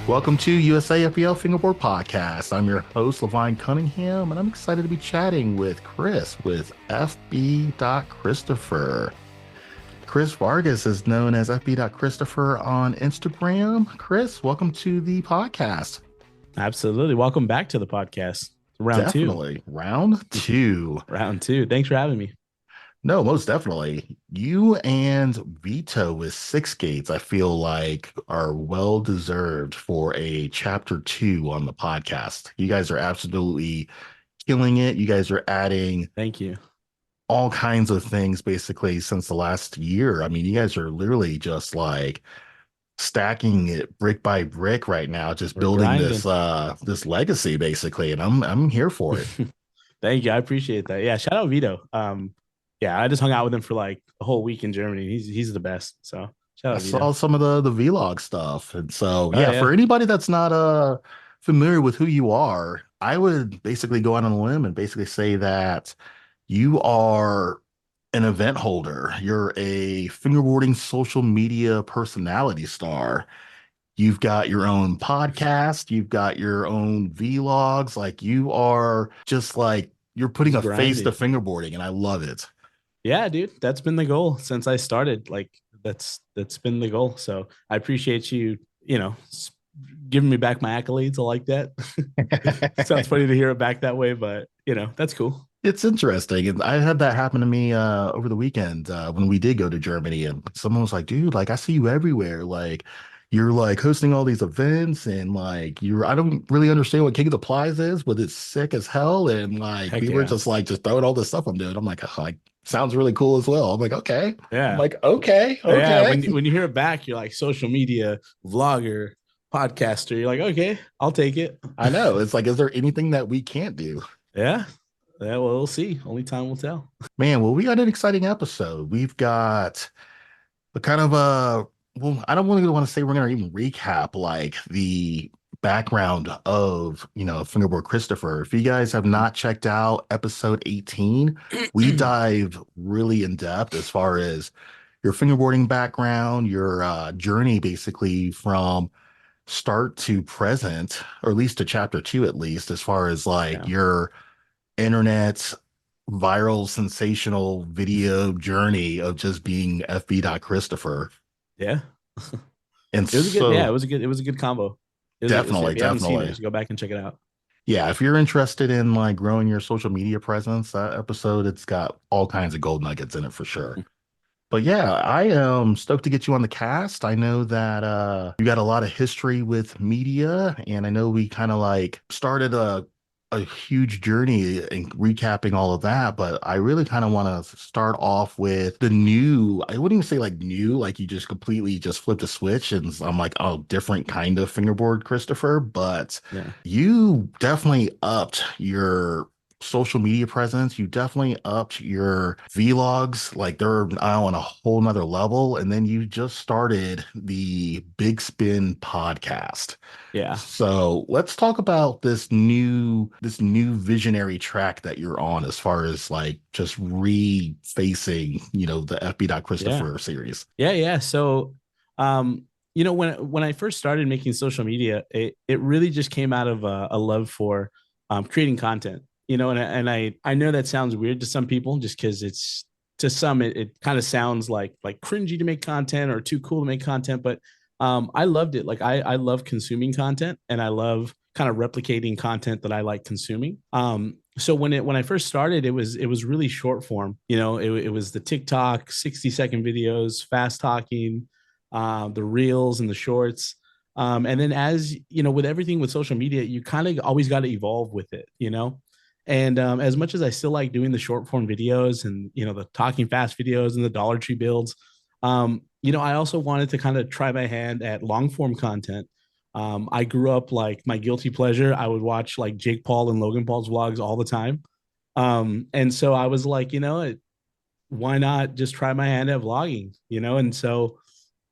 Welcome to USAFBL Fingerboard Podcast. I'm your host, Levine Cunningham, and I'm excited to be chatting with Chris with FB.Christopher. Chris Vargas is known as FB.Christopher on Instagram. Chris, welcome to the podcast. Absolutely. Welcome back to the podcast. Round Definitely. Round two. Round two. Thanks for having me. No, most definitely. You and Vito with Six Gates, I feel like, are well deserved for a chapter 2 on the podcast. You guys are absolutely killing it. You guys are adding Thank you. all kinds of things basically since the last year. I mean, you guys are literally just like stacking it brick by brick right now, just We're building grinding. this legacy basically, and I'm here for it. Thank you. I appreciate that. Yeah. Shout out Vito. Yeah, I just hung out with him for like a whole week in Germany. He's the best. So shout I out Vito. saw some of the vlog stuff. And so Oh yeah, for yeah. anybody that's not familiar with who you are, I would basically go out on a limb and basically say that you are an event holder. You're a fingerboarding social media personality star. You've got your own podcast, you've got your own vlogs, like you are just like you're putting Just a face to grinding. fingerboarding, and I love it. Yeah, dude. That's been the goal since I started. Like that's been the goal. So I appreciate you, giving me back my accolades. I like that. Sounds funny to hear it back that way, but that's cool. It's interesting. And I had that happen to me over the weekend when we did go to Germany, and someone was like, dude, like I see you everywhere. Like you're like hosting all these events and like you're I don't really understand what King of the Plies is, but it's sick as hell. And like Heck people are yeah. just throwing all this stuff I'm doing. I'm like sounds really cool as well. I'm like, okay. I'm Yeah. like, okay, Yeah, okay. when you hear it back, you're like social media vlogger, podcaster. You're like, okay, I'll take it. I know. It's like, is there anything that we can't do? Yeah, yeah. Well, we'll see. Only time will tell. Man, well, we got an exciting episode. We've got a kind of well, I don't really want to say we're gonna even recap like the background of Fingerboard Christopher. If you guys have not checked out episode 18, we dive really in depth as far as your fingerboarding background, your journey basically from start to present, or at least to chapter 2 at least, as far as like Yeah, your internet viral sensational video journey of just being FB.Christopher. yeah. And It was a good. Yeah, so it was a good combo. definitely, If you haven't seen it, definitely. just go back and check it out. Yeah, if you're interested in like growing your social media presence, that episode, it's got all kinds of gold nuggets in it for sure. But yeah, I am stoked to get you on the cast. I know that you got a lot of history with media, and I know we kind of like started a huge journey in recapping all of that, but I really kind of want to start off with the new, I wouldn't even say like new, like you just completely just flipped a switch and I'm like, oh, different kind of fingerboard Christopher, but Yeah, you definitely upped your social media presence. You definitely upped your vlogs. Like they're now on a whole nother level. And then you just started the Big Spin podcast. yeah, So let's talk about this new visionary track that you're on as far as like just refacing, the yeah, FB.Christopher series. yeah. So, when I first started making social media, it really just came out of a love for creating content. And I know that sounds weird to some people, just because it's to some it kind of sounds like cringy to make content or too cool to make content, but I loved it. Like I love consuming content, and I love kind of replicating content that I like consuming. So when I first started, it was really short form. It was the TikTok 60-second videos, fast talking, the reels and the shorts. And then as with everything with social media, you kind of always got to evolve with it. And as much as I still like doing the short form videos and the talking fast videos and the Dollar Tree builds, I also wanted to kind of try my hand at long form content. I grew up like my guilty pleasure. I would watch like Jake Paul and Logan Paul's vlogs all the time. And so I was like, why not just try my hand at vlogging? And so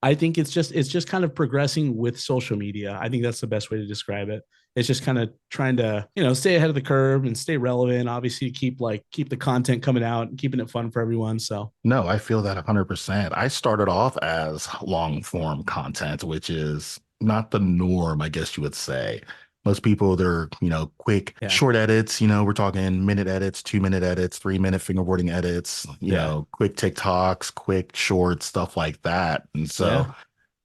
I think it's just kind of progressing with social media. I think that's the best way to describe it. It's just kind of trying to, stay ahead of the curve and stay relevant. Obviously, keep the content coming out and keeping it fun for everyone. So No, I feel that 100%. I started off as long form content, which is not the norm, I guess you would say. Most people, they're, quick, Yeah. short edits. We're talking minute edits, 2 minute edits, 3 minute fingerboarding edits, Yeah. quick TikToks, quick shorts, stuff like that. And so Yeah.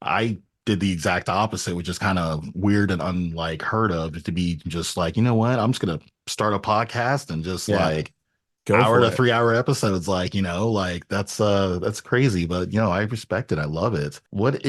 I did the exact opposite, which is kind of weird and unlike heard of, to be just like, you know what, I'm just gonna start a podcast and just Yeah. like Go hour to for it. 3 hour episodes, like, like that's crazy. But I respect it. I love it. What's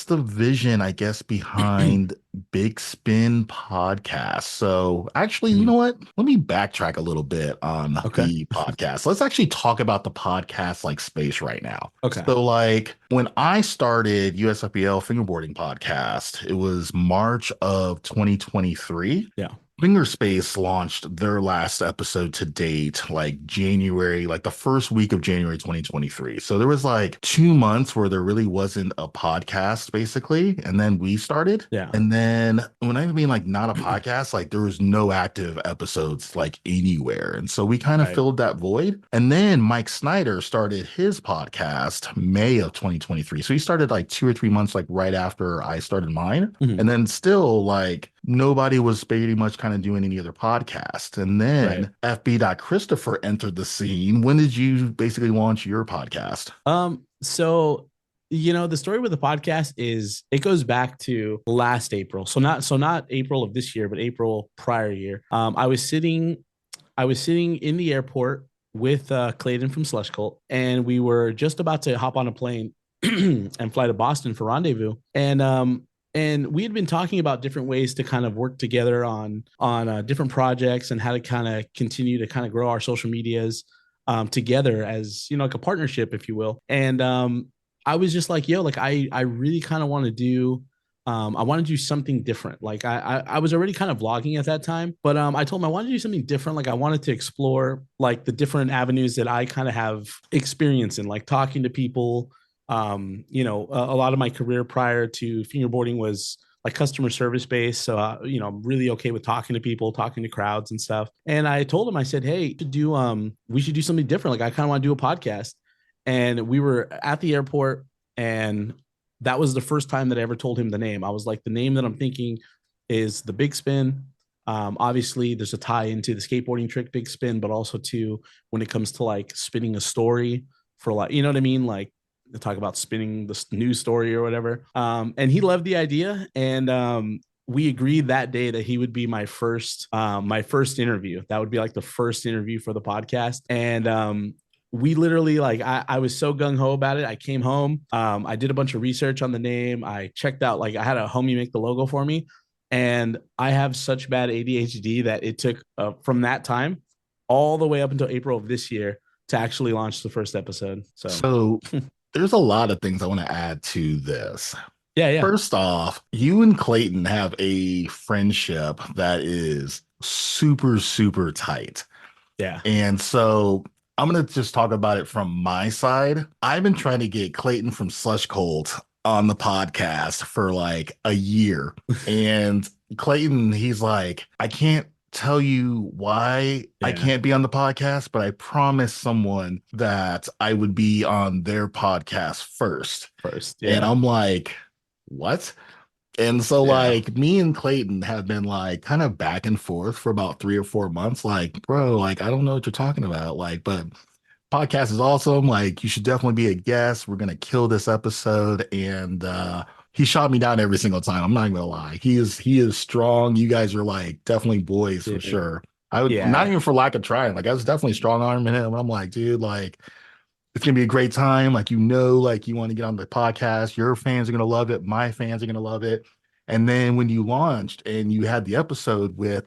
the vision, I guess, behind Big Spin podcast? So actually, you Mhm. know what? Let me backtrack a little bit on Okay. the podcast. Let's actually talk about the podcast like space right now. Okay. So like when I started USFBL Fingerboarding podcast, it was March of 2023. Yeah. Fingerspace launched their last episode to date, like January, like the first week of January 2023. So there was like 2 months where there really wasn't a podcast, basically. And then we started. Yeah. And then when I mean like not a podcast, like there was no active episodes like anywhere. And so we kind of Right. filled that void. And then Mike Snyder started his podcast May of 2023. So he started like 2 or 3 months, like right after I started mine. Mhm. And then still like nobody was pretty much kind of doing any other podcasts. And Right. then FB.Christopher entered the scene. When did you basically launch your podcast? So the story with the podcast is it goes back to last April. So not April of this year, but April prior year. I was sitting in the airport with Clayton from Slush Cult, and we were just about to hop on a plane and fly to Boston for rendezvous. And we had been talking about different ways to kind of work together on different projects and how to kind of continue to kind of grow our social medias together as like a partnership, if you will. And I was just like, yo, like I really kind of want to do. I want to do something different. Like I was already kind of vlogging at that time, but I told him I wanted to do something different. Like I wanted to explore like the different avenues that I kind of have experience in, like talking to people. A lot of my career prior to fingerboarding was like customer service based. So, I'm really okay with talking to people, talking to crowds and stuff. And I told him, I said, hey, we should do something different. Like I kind of want to do a podcast. And we were at the airport, and that was the first time that I ever told him the name. I was like, the name that I'm thinking is the Big Spin. Obviously, there's a tie into the skateboarding trick Big Spin, but also to when it comes to like spinning a story for like, you know what I mean? Like talk about spinning the news story or whatever. And he loved the idea. And we agreed that day that he would be my first interview. That would be like the first interview for the podcast. And we literally like I was so gung-ho about it. I came home, I did a bunch of research on the name. I checked out, like I had a homie make the logo for me, and I have such bad ADHD that it took from that time all the way up until April of this year to actually launch the first episode. So So there's a lot of things I want to add to this. yeah. First off, you and Clayton have a friendship that is super, super tight. Yeah. And so I'm going to just talk about it from my side. I've been trying to get Clayton from Slush Cold on the podcast for like a year. And Clayton, he's like, I can't tell you why I Yeah. can't be on the podcast, but I promised someone that I would be on their podcast first. First. And Yeah. I'm like, what? And so, Yeah. like, me and Clayton have been like kind of back and forth for about 3 or 4 months. Like, bro, like, I don't know what you're talking about. Like, but podcast is awesome. Like, you should definitely be a guest. We're gonna kill this episode. And he shot me down every single time. I'm not even gonna lie. He is strong. You guys are like definitely boys for Dude. sure. I would not Yeah. even for lack of trying. Like, I was definitely strong arming him. I'm like, dude, like it's gonna be a great time. Like, like you want to get on the podcast. Your fans are gonna love it. My fans are gonna love it. And then when you launched and you had the episode with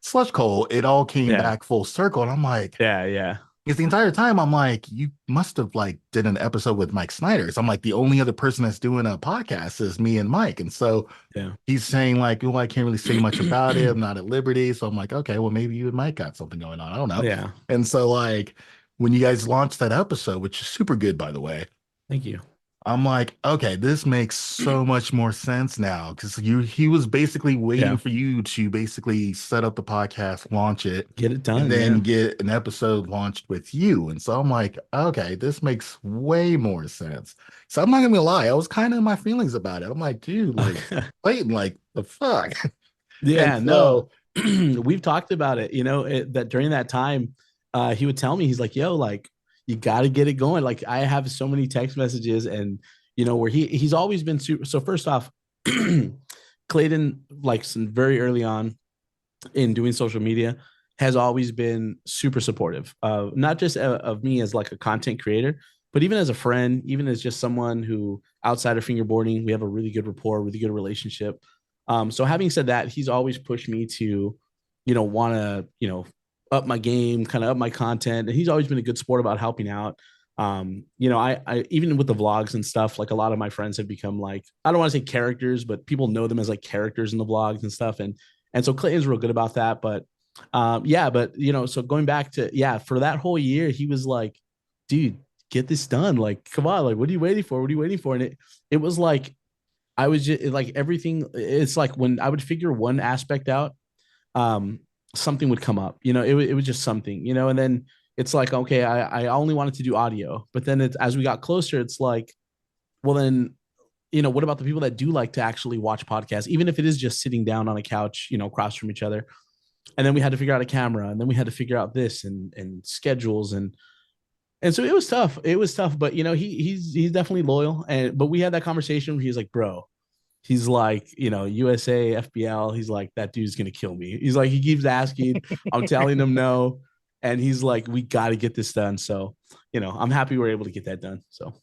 Slush Cole, it all came Yeah. back full circle. And I'm like, Yeah. Yeah. because the entire time I'm like, you must have like did an episode with Mike Snyder. So I'm like, the only other person that's doing a podcast is me and Mike. And so Yeah. he's saying like, oh, I can't really say much about it. I'm not at liberty. So I'm like, okay, well, maybe you and Mike got something going on. I don't know. Yeah. And so like when you guys launched that episode, which is super good, by the way, Thank you. I'm like, okay, this makes so much more sense now because he was basically waiting Yeah. for you to basically set up the podcast, launch it, Get it and done. then Yeah. get an episode launched with you. And so I'm like, okay, this makes way more sense. So I'm not gonna lie, I was kind of in my feelings about it. I'm like, dude, like Clayton, like the fuck. And Yeah, no, so we've talked about it, that during that time, he would tell me, he's like, yo, like, you got to get it going. Like, I have so many text messages and, where he's always been super. So, first off, Clayton, like, some very early on in doing social media, has always been super supportive of not just of me as like a content creator, but even as a friend, even as just someone who outside of fingerboarding, we have a really good rapport, really good relationship. So having said that, he's always pushed me to, want to, up my game, kind of up my content. And he's always been a good sport about helping out. I even with the vlogs and stuff, like a lot of my friends have become like, I don't want to say characters, but people know them as like characters in the vlogs and stuff. And so Clayton's real good about that. But yeah, but so going back to, yeah, for that whole year, he was like, dude, get this done. Like, come on, like, what are you waiting for? What are you waiting for? And it was like, I was just like everything. It's like when I would figure one aspect out, um, something would come up, it was just something, and then it's like, okay, I only wanted to do audio, but then it's, as we got closer, it's like, well, then, what about the people that do like to actually watch podcasts, even if it is just sitting down on a couch, across from each other? And then we had to figure out a camera, and then we had to figure out this and schedules, and so it was tough. It was tough, but he's definitely loyal. And but we had that conversation where he's like, bro, he's like, USA FBL. He's like, that dude's gonna kill me. He's like, he keeps asking. I'm telling him no, and he's like, we got to get this done. So, I'm happy we're able to get that done. So,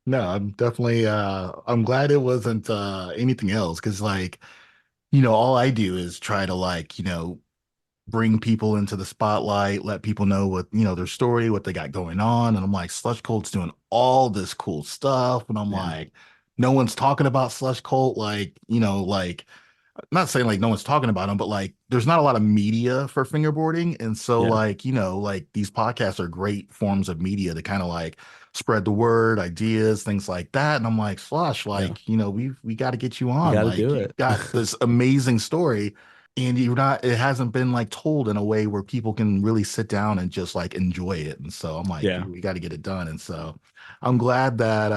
no, I'm definitely I'm glad it wasn't anything else because like, all I do is try to like, bring people into the spotlight, let people know what, their story, what they got going on. And I'm like, Slush Cult's doing all this cool stuff. And I'm yeah, like, no one's talking about Slush Cult. Like, like, not saying like no one's talking about them, but like there's not a lot of media for fingerboarding. And so yeah, like, like these podcasts are great forms of media to kind of like spread the word, ideas, things like that. And I'm like, Slush, yeah, like, we got to get you you on. got to Like do you it. got this amazing story and it hasn't been like told in a way where people can really sit down and just like enjoy it. And so I'm like, Yeah. dude, we got to get it done. And so I'm glad that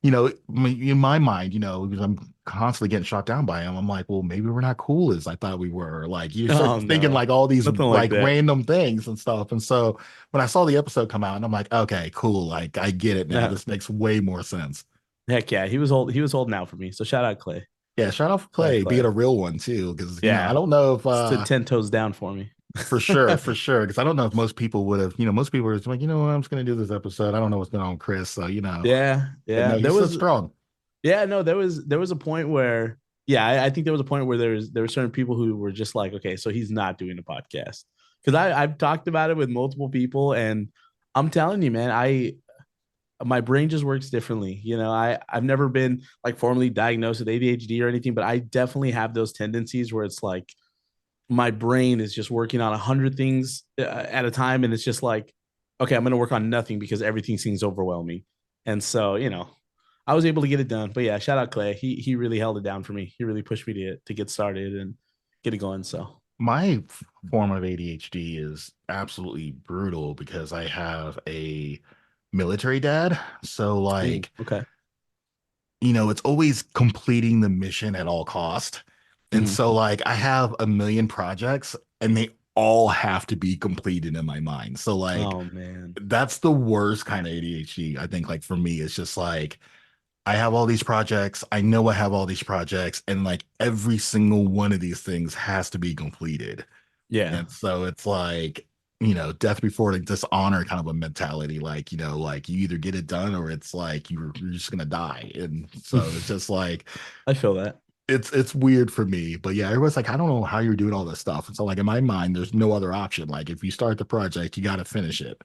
in my mind, because I'm constantly getting shot down by him. I'm like, well, maybe we're not cool as I thought we were. Like you start Oh thinking no, like all these nothing like like that. random things and stuff. And so when I saw the episode come out, and I'm like, okay, cool. Like I get it now. No, This makes way more sense. heck yeah, he was old. He was holding out for me. So shout out Clay. Yeah, shout out for Shout out Clay being Clay. a real one too, because I Yeah, don't know if stood 10 toes down for me. for sure, because I don't know if most people would have, most people were just like, what, I'm just gonna do this episode. I don't know what's going on with Chris. So, Yeah, but yeah. no, he stood strong. Yeah, no, there was a point where, yeah, I think there was a point where there were certain people who were just like, okay, so he's not doing a podcast, because I've talked about it with multiple people, and I'm telling you, man, my brain just works differently. I've never been like formally diagnosed with ADHD or anything, but I definitely have those tendencies where it's like my brain is just working on 100 things at a time, and it's just like, okay, I'm going to work on nothing because everything seems overwhelming. And so, I was able to get it done. But yeah, shout out Clay. He really held it down for me. He really pushed me to get started and get it going. So, My form of ADHD is absolutely brutal because I have a military dad. So ooh, like, okay. it's always completing the mission at all cost. And Mhm. so like I have a million projects and they all have to be completed in my mind. So like Oh man. that's the worst kind of ADHD. I think like for me, it's just like I have all these projects. I know I have all these projects, and like every single one of these things has to be completed. Yeah. And so it's like, death before the dishonor kind of a mentality. Like, like you either get it done or it's like you're just gonna die. And so it's just like I feel that. it's weird for me. But yeah, everyone's like, I don't know how you're doing all this stuff. And so like in my mind, there's no other option. Like if you start the project, you gotta finish it.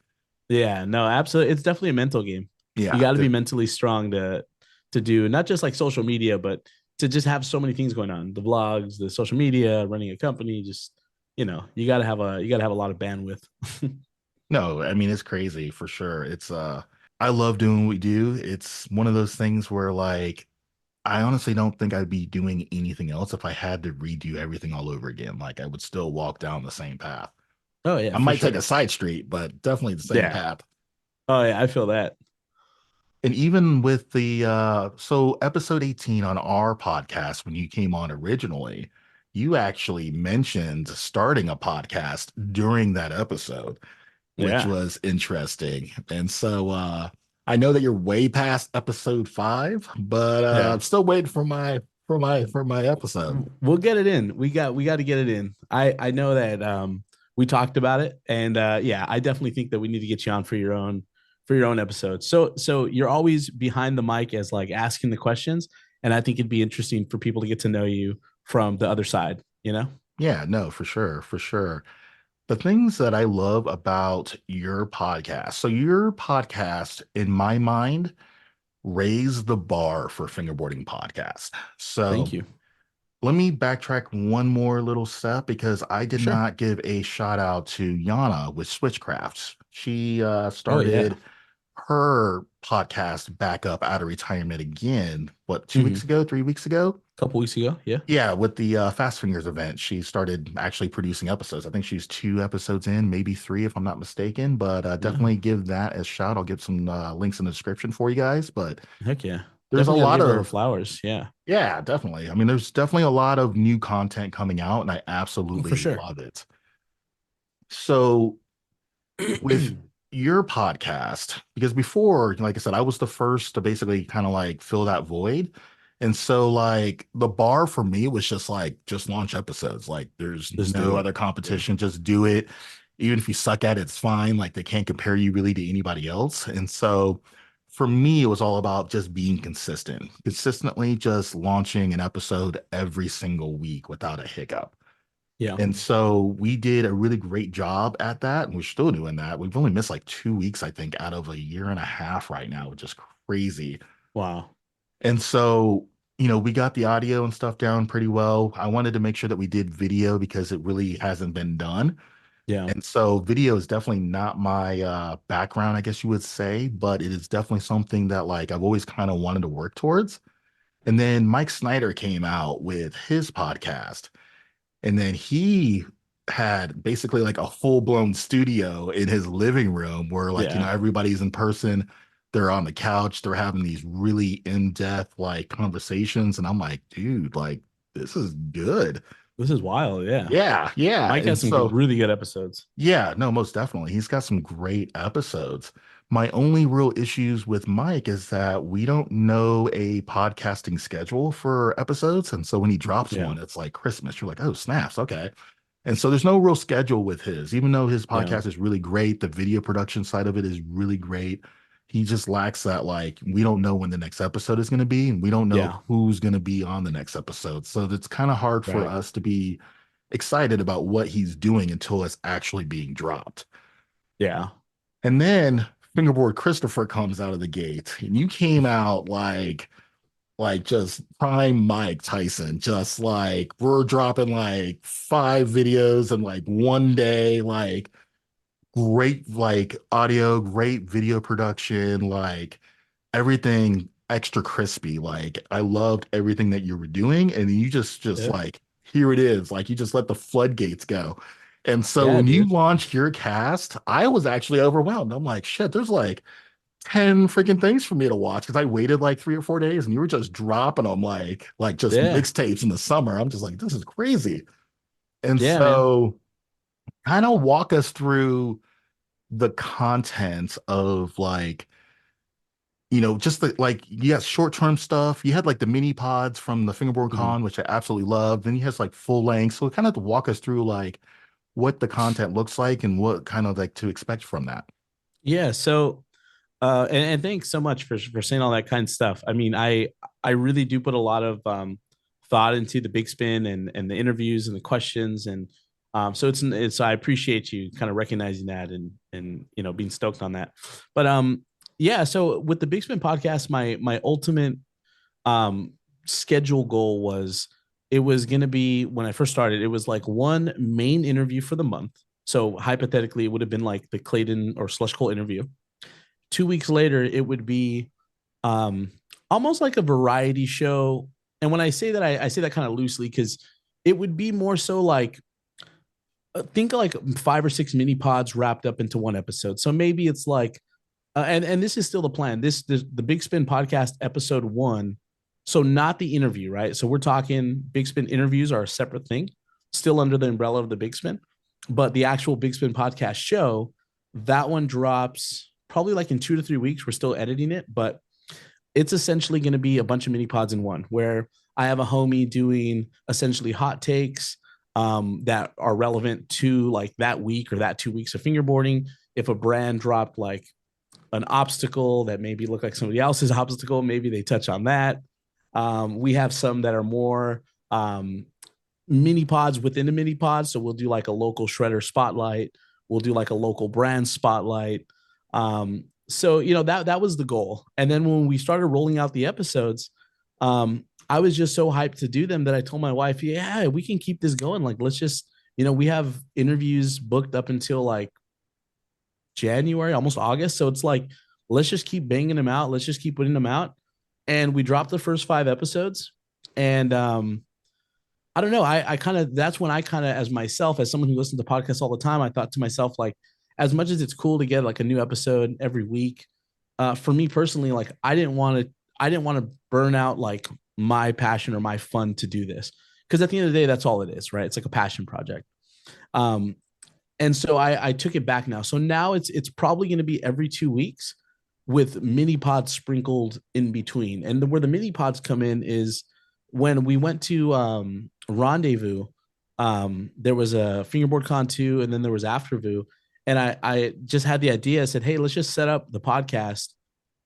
Yeah, no, absolutely. It's definitely a mental game. You Yeah. got to be mentally strong to do not just like social media, but to just have so many things going on. The vlogs, the social media, running a company, just you got to have a lot of bandwidth. No, I mean it's crazy for sure. It's I love doing what we do. It's one of those things where like I honestly don't think I'd be doing anything else if I had to redo everything all over again. Like I would still walk down the same path. Oh yeah, I for might take sure. a side street, but definitely the same Yeah. path. Oh yeah, I feel that. And even with the so episode 18 on our podcast, when you came on originally, you actually mentioned starting a podcast during that episode, which Yeah. was interesting. And so I know that you're way past episode 5, but Yeah. I'm still waiting for my episode. We'll get it in. We got to get it in. I know that we talked about it, and yeah, I definitely think that we need to get you on for your own episode. So you're always behind the mic as like asking the questions, and I think it'd be interesting for people to get to know you from the other side. You know? Yeah, no, for sure, for sure. The things that I love about your podcast. So your podcast, in my mind, raised the bar for fingerboarding podcast. Thank So you. let me backtrack one more little step because I did Sure. not give a shout out to Yana with Switchcrafts. She Oh yeah. started her podcast back up out of retirement again, what, 2 weeks Mm-hmm. ago, 3 weeks ago? A couple weeks ago. Yeah. Yeah, with the Fast Fingers event, she started actually producing episodes. I think she's 2 episodes in, maybe 3 if I'm not mistaken, but Yeah. definitely give that a shout. I'll give some links in the description for you guys. But Heck yeah. there's a Definitely got to lot give her of, flowers. Yeah. yeah, definitely. I mean, there's definitely a lot of new content coming out, and I For absolutely sure. love it. So with your podcast, because before, like I said, I was the first to basically kind of like fill that void. And so like the bar for me was just like just launch episodes. Like there's Just do no it. other Yeah. competition, just do it. Even if you suck at it, it's fine. Like they can't compare you really to anybody else. And so for me, it was all about just being consistent, consistently just launching an episode every single week without a hiccup. Yeah. And so we did a really great job at that, and we're still doing that. We've only missed like 2 weeks, I think, out of a year and a half right now, which is crazy. Wow. And so, we got the audio and stuff down pretty well. I wanted to make sure that we did video because it really hasn't been done. Yeah. And so video is definitely not my background, I guess you would say, but it is definitely something that like I've always kind of wanted to work towards. And then Mike Snyder came out with his podcast. And then he had basically like a full-blown studio in his living room where like, Yeah. everybody's in person, they're on the couch, they're having these really in-depth like conversations. And I'm like, dude, like this is good. This is wild. Yeah. Yeah, yeah. Mike And has some so really good episodes. yeah, no, most definitely. He's got some great episodes. My only real issues with Mike is that we don't know a podcasting schedule for episodes. And so when he drops Yeah. one, it's like Christmas. You're like, oh, snaps. Okay. And so there's no real schedule with his, even though his Yeah. podcast is really great. The video production side of it is really great. He just lacks that, like, we don't know when the next episode is going to be, and we don't know Yeah. who's going to be on the next episode. So it's kind of hard for Right. us to be excited about what he's doing until it's actually being dropped. Yeah. And then Fingerboard Christopher comes out of the gate, and you came out like just prime Mike Tyson, just like we're dropping like 5 videos in like one day, like great like audio, great video production, like everything extra crispy. Like I loved everything that you were doing, and you just Yeah. like here it is. Like you just let the floodgates go. And so Yeah, when you dude. launched your cast, I was actually overwhelmed. I'm like, shit, there's like 10 freaking things for me to watch because I waited like 3 or 4 days and you were just dropping them like just Yeah. mixtapes in the summer. I'm just like, this is crazy. And Yeah, man. so kind of walk us through the content of like just the like you got short-term stuff. You had like the mini pods from the Fingerboard Mhm. Con, which I absolutely loved. Then you has like full length. So kind of to walk us through like what the content looks like and what kind of like to expect from that. Yeah. So and thanks so much for saying all that kind of stuff. I mean, I really do put a lot of thought into the big spin and the interviews and the questions and so it's I appreciate you kind of recognizing that and being stoked on that. But yeah, so with the Big Spin podcast, my ultimate um schedule goal was it was going to be when I first started, it was like one main interview for the month. So hypothetically, it would have been like the Clayton or Slush Cole interview. 2 weeks later, it would be um, almost like a variety show. And when I say that, I say that kind of loosely because it would be more so like think of like 5 or 6 mini pods wrapped up into one episode. So maybe it's like, and this is still the plan. This the Big Spin podcast episode 1. So not the interview, right? So we're talking Big Spin interviews are a separate thing, still under the umbrella of the Big Spin, but the actual Big Spin podcast show, that one drops probably like in 2 to 3 weeks. We're still editing it, but it's essentially going to be a bunch of mini pods in one where I have a homie doing essentially hot takes that are relevant to like that week or that 2 weeks of fingerboarding. If a brand dropped like an obstacle that maybe looked like somebody else's obstacle, maybe they touch on that. We have some that are more mini pods within the mini pods. So we'll do like a local shredder spotlight. We'll do like a local brand spotlight. So that was the goal. And then when we started rolling out the episodes, I was just so hyped to do them that I told my wife, yeah, we can keep this going. Like, let's just, we have interviews booked up until like January, almost August. So it's like, let's just keep banging them out. Let's just keep putting them out. And we dropped the first 5 episodes. And I don't know. I kind of, that's when I kind of, as myself, as someone who listens to podcasts all the time, I thought to myself, like, as much as it's cool to get like a new episode every week, for me personally, like I didn't want to burn out like my passion or my fun to do this. Cause at the end of the day, that's all it is, right? It's like a passion project. Um, and so I took it back now. So now it's probably going to be every 2 weeks with mini pods sprinkled in between. And where the mini pods come in is when we went to Rendezvous. There was a Fingerboard Con 2, and then there was Afterview. And I just had the idea. I said, hey, let's just set up the podcast,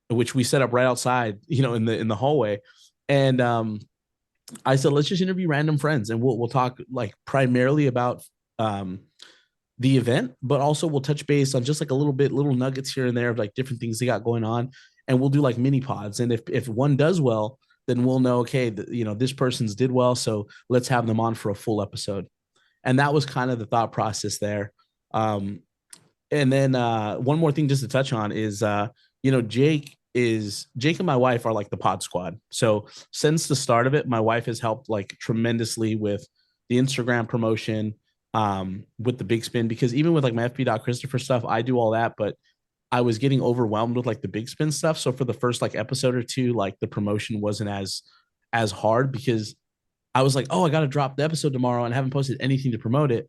which we set up right outside, in the hallway. And I said, let's just interview random friends, and we'll talk like primarily about the event, but also we'll touch base on just like little nuggets here and there of like different things they got going on, and we'll do like mini pods. And if one does well, then we'll know, okay, this person's did well, so let's have them on for a full episode. And that was kind of the thought process there. And then one more thing just to touch on is Jake and my wife are like the pod squad. So since the start of it, my wife has helped like tremendously with the Instagram promotion, with the Big Spin, because even with like my FB.Christopher stuff, I do all that, but I was getting overwhelmed with like the Big Spin stuff. So for the first like episode or two, like the promotion wasn't as hard because I was like, oh, I got to drop the episode tomorrow and I haven't posted anything to promote it.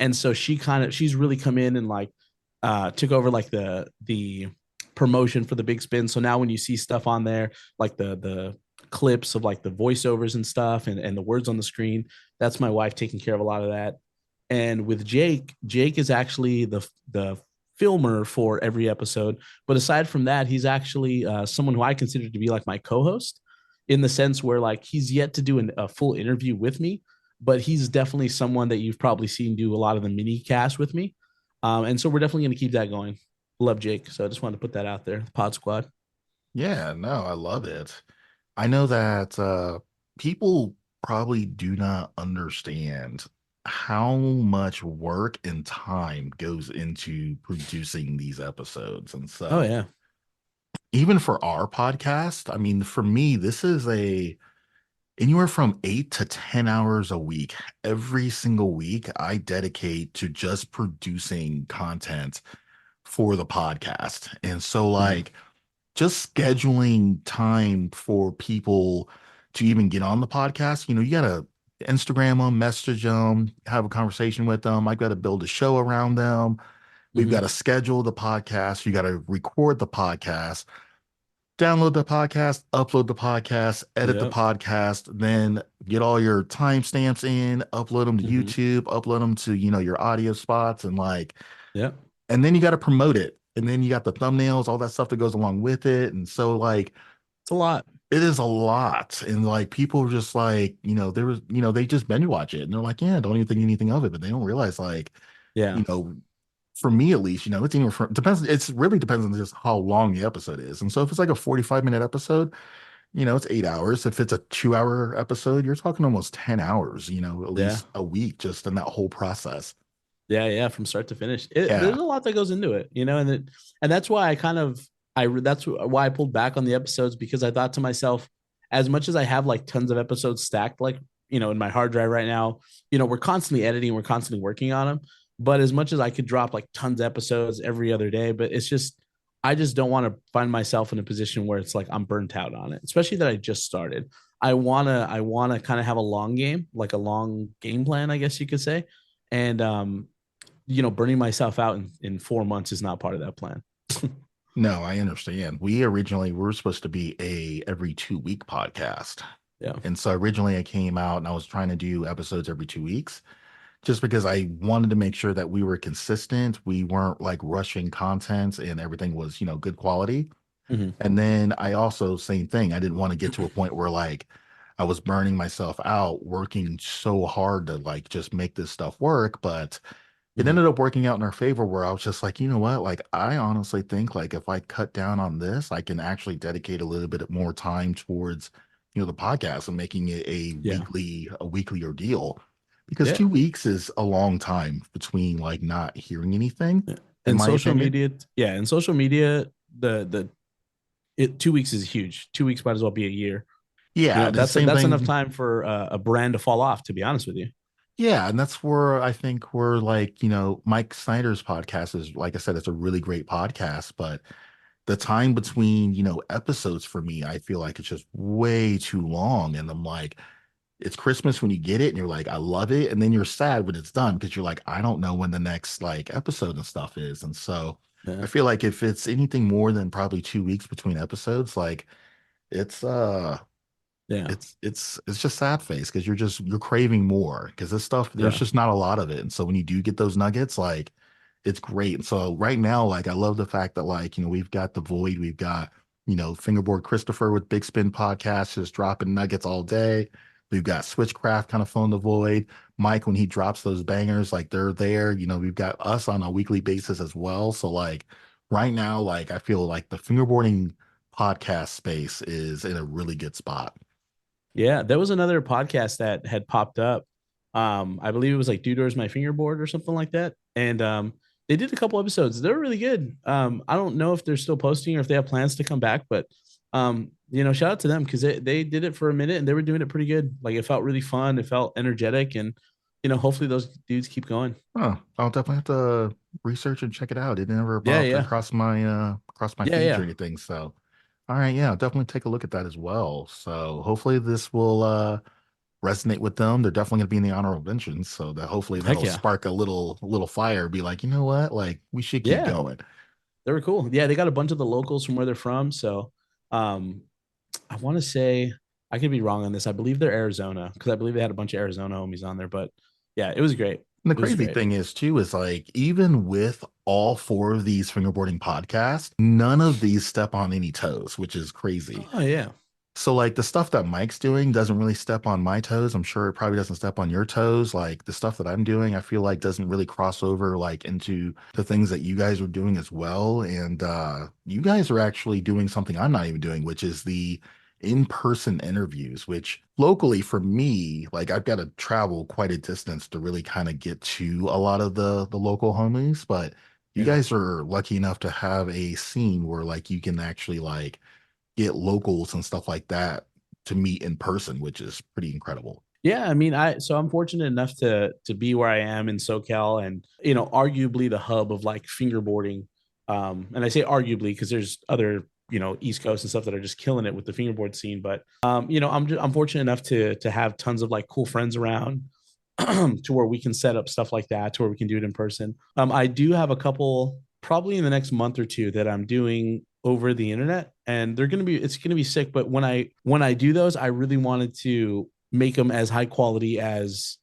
And so she's really come in and like took over like the promotion for the Big Spin. So now when you see stuff on there, like the clips of like the voiceovers and stuff and the words on the screen, that's my wife taking care of a lot of that. And with Jake is actually the filmer for every episode. But aside from that, he's actually someone who I consider to be like my co-host, in the sense where like he's yet to do a full interview with me, but he's definitely someone that you've probably seen do a lot of the mini cast with me. And so we're definitely going to keep that going. Love Jake. So I just wanted to put that out there. Pod Squad. Yeah, no, I love it. I know that people probably do not understand how much work and time goes into producing these episodes. And Oh so, yeah. even for our podcast, I mean, for me, this is anywhere from 8 to 10 hours a week. Every single week, I dedicate to just producing content for the podcast. And so, Mhm. like, just scheduling time for people to even get on the podcast. You got to Instagram them, message them, have a conversation with them. I've got to build a show around them. We've got Mhm. to schedule the podcast. You got to record the podcast, download the podcast, upload the podcast, edit the Yep. podcast, then get all your timestamps in, upload them to Mhm. YouTube, upload them to, your audio spots, and like, Yep. and then you got to promote it. And then you got the thumbnails, all that stuff that goes along with it. And so, like, It's a lot. it is a lot. And like, people are just like, there was, they just binge watch it and they're like, yeah, don't even think anything of it. But they don't realize, like, Yeah. you know, for me at least, it's even depends. It's really depends on just how long the episode is. And so if it's like a 45-minute episode, it's 8 hours. If it's a 2 hour episode, you're talking almost 10 hours, at Yeah. least a week just in that whole process. Yeah, yeah, from start to finish. There's Yeah. a lot that goes into it, and that's why I kind of that's why I pulled back on the episodes, because I thought to myself, as much as I have like tons of episodes stacked, like, in my hard drive right now, we're constantly editing, we're constantly working on them. But as much as I could drop like tons of episodes every other day, but it's just, I just don't want to find myself in a position where it's like I'm burnt out on it, especially that I just started. I wanna kind of have a long game, like a long game plan, I guess you could say. And burning myself out in 4 months is not part of that plan. No, I understand. We originally were supposed to be a every 2 week podcast. Yeah. And so originally I came out and I was trying to do episodes every 2 weeks just because I wanted to make sure that we were consistent. We weren't like rushing content and everything was, good quality. Mm-hmm. And then I also, same thing. I didn't want to get to a point where like I was burning myself out working so hard to like just make this stuff work. But it Mm-hmm. ended up working out in our favor where I was just like, you know what? Like, I honestly think like if I cut down on this, I can actually dedicate a little bit more time towards, the podcast and making it Yeah. a weekly ordeal. Because Yeah. 2 weeks is a long time between like not hearing anything, Yeah. in And my social opinion. media, yeah, and social media, the it 2 weeks is huge. 2 weeks might as well be a year. Yeah, the same That's enough thing. time for a brand to fall off, to be honest with you. Yeah, and that's where I think we're like, Mike Snyder's podcast is, like I said, it's a really great podcast, but the time between, episodes for me, I feel like it's just way too long. And I'm like, it's Christmas when you get it and you're like, I love it. And then you're sad when it's done because you're like, I don't know when the next like episode and stuff is. And so Yeah. I feel like if it's anything more than probably 2 weeks between episodes, like it's Yeah. it's just sad face because you're craving more because this stuff there's Yeah. just not a lot of it, and so when you do get those nuggets, like it's great. And so right now, like I love the fact that like we've got the void, we've got fingerboard Christopher with Big Spin podcast just dropping nuggets all day. We've got Switchcraft kind of filling the void. Mike when he drops those bangers, like they're there. We've got us on a weekly basis as well. So like right now, like I feel like the fingerboarding podcast space is in a really good spot. Yeah. There was another podcast that had popped up. I believe it was like Dude, My Fingerboard or something like that. And they did a couple episodes. They were really good. I don't know if they're still posting or if they have plans to come back, but shout out to them because they did it for a minute and they were doing it pretty good. Like it felt really fun. It felt energetic, and hopefully those dudes keep going. Oh, I'll definitely have to research and check it out. It never Yeah, popped yeah, across my yeah, feeds or yeah. anything. So, all right, yeah, I'll definitely take a look at that as well. So, hopefully this will resonate with them. They're definitely going to be in the honorable mentions, so that hopefully Heck that'll yeah, spark a little fire. Be like, you know what? Like we should keep yeah. going. They were cool. Yeah, they got a bunch of the locals from where they're from. So, um, I want to say I could be wrong on this. I believe they're Arizona because I believe they had a bunch of Arizona homies on there. But yeah, it was great. And the It was crazy great. thing is too is like even with all four of these fingerboarding podcasts, none of these step on any toes, which is crazy. Oh yeah, So like the stuff that Mike's doing doesn't really step on my toes. I'm sure it probably doesn't step on your toes. Like the stuff that I'm doing, I feel like doesn't really cross over like into the things that you guys are doing as well. And you guys are actually doing something I'm not even doing, which is the in-person interviews, which locally for me, like I've got to travel quite a distance to really kind of get to a lot of the local homies, but you yeah. guys are lucky enough to have a scene where like you can actually like get locals and stuff like that to meet in person, which is pretty incredible. Yeah, I mean, I'm fortunate enough to be where I am in SoCal, and arguably the hub of like fingerboarding. And I say arguably because there's other East Coast and stuff that are just killing it with the fingerboard scene. But I'm fortunate enough to have tons of like cool friends around to where we can set up stuff like that, to where we can do it in person. I do have a couple probably in the next month or two that I'm doing over the internet, and it's gonna be sick. But when I do those, I really wanted to make them as high quality as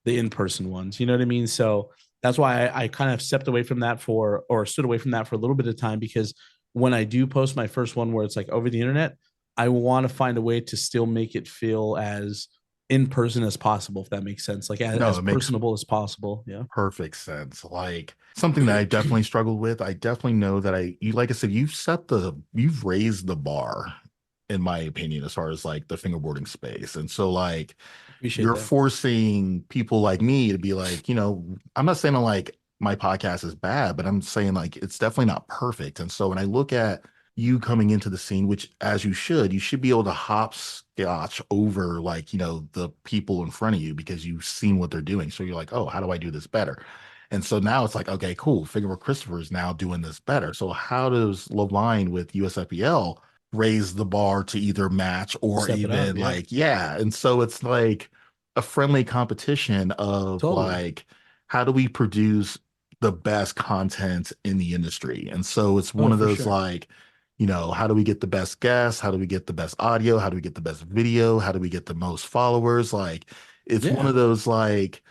the in-person ones. You know what I mean? So that's why I kind of stepped away from that or stood away from that for a little bit of time, because when I do post my first one where it's like over the internet, I want to find a way to still make it feel as in person as possible, if that makes sense. Like No, as it makes personable as possible. Yeah. perfect sense. Like something that I definitely struggled with. I definitely know that like I said, you've raised the bar, in my opinion, as far as like the fingerboarding space. And so like Appreciate you're that. forcing people like me to be like, I'm not saying like my podcast is bad, but I'm saying like it's definitely not perfect. And so when I look at you coming into the scene, which as you should be able to hopscotch over like, the people in front of you because you've seen what they're doing. So you're like, oh, how do I do this better? And so now it's like, okay, cool. Fingerboard Christopher is now doing this better. So how does Levine with USFBL raise the bar to either match or Step it up. even Yeah, like, yeah. And so it's like a friendly competition of totally. like, how do we produce the best content in the industry? And so it's Oh, one of for those sure. like, how do we get the best guests? How do we get the best audio? How do we get the best video? How do we get the most followers? Like, it's one Yeah, of those like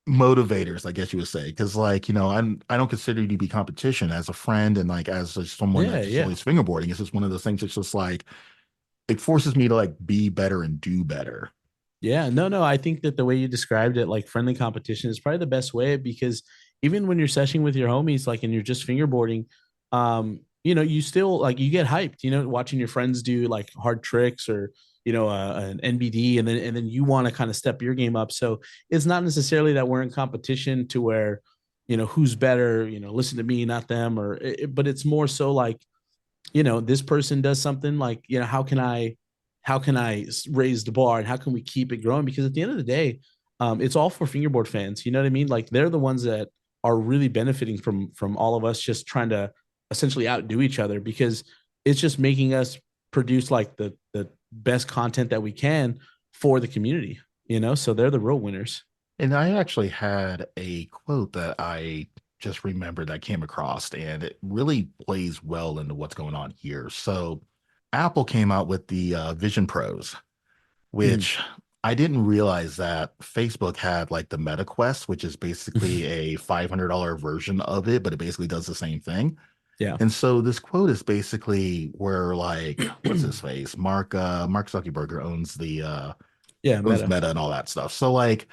motivators, I guess you would say, because like, I don't consider you to be competition as a friend and like as just someone that yeah, just yeah. enjoys fingerboarding. It's just one of those things. It's just like it forces me to like be better and do better. Yeah, no, no. I think that the way you described it, like friendly competition, is probably the best way because even when you're seshing with your homies, like and you're just fingerboarding, you still like you get hyped, watching your friends do like hard tricks or an NBD, and then you want to kind of step your game up. So it's not necessarily that we're in competition to where, who's better, listen to me, not them, but it's more so like this person does something like, how can I raise the bar and how can we keep it growing? Because at the end of the day, it's all for fingerboard fans. You know what I mean? Like they're the ones that are really benefiting from all of us just trying to essentially outdo each other because it's just making us produce like the best content that we can for the community. So they're the real winners. And I actually had a quote that I just remembered that I came across, and it really plays well into what's going on here. So, Apple came out with the Vision Pros, Mhm. which I didn't realize that Facebook had like the Meta Quest, which is basically a $500 version of it, but it basically does the same thing. Yeah. And so this quote is basically where like, what's his face? Mark Zuckerberg Yeah, owns meta. Meta and all that stuff. So like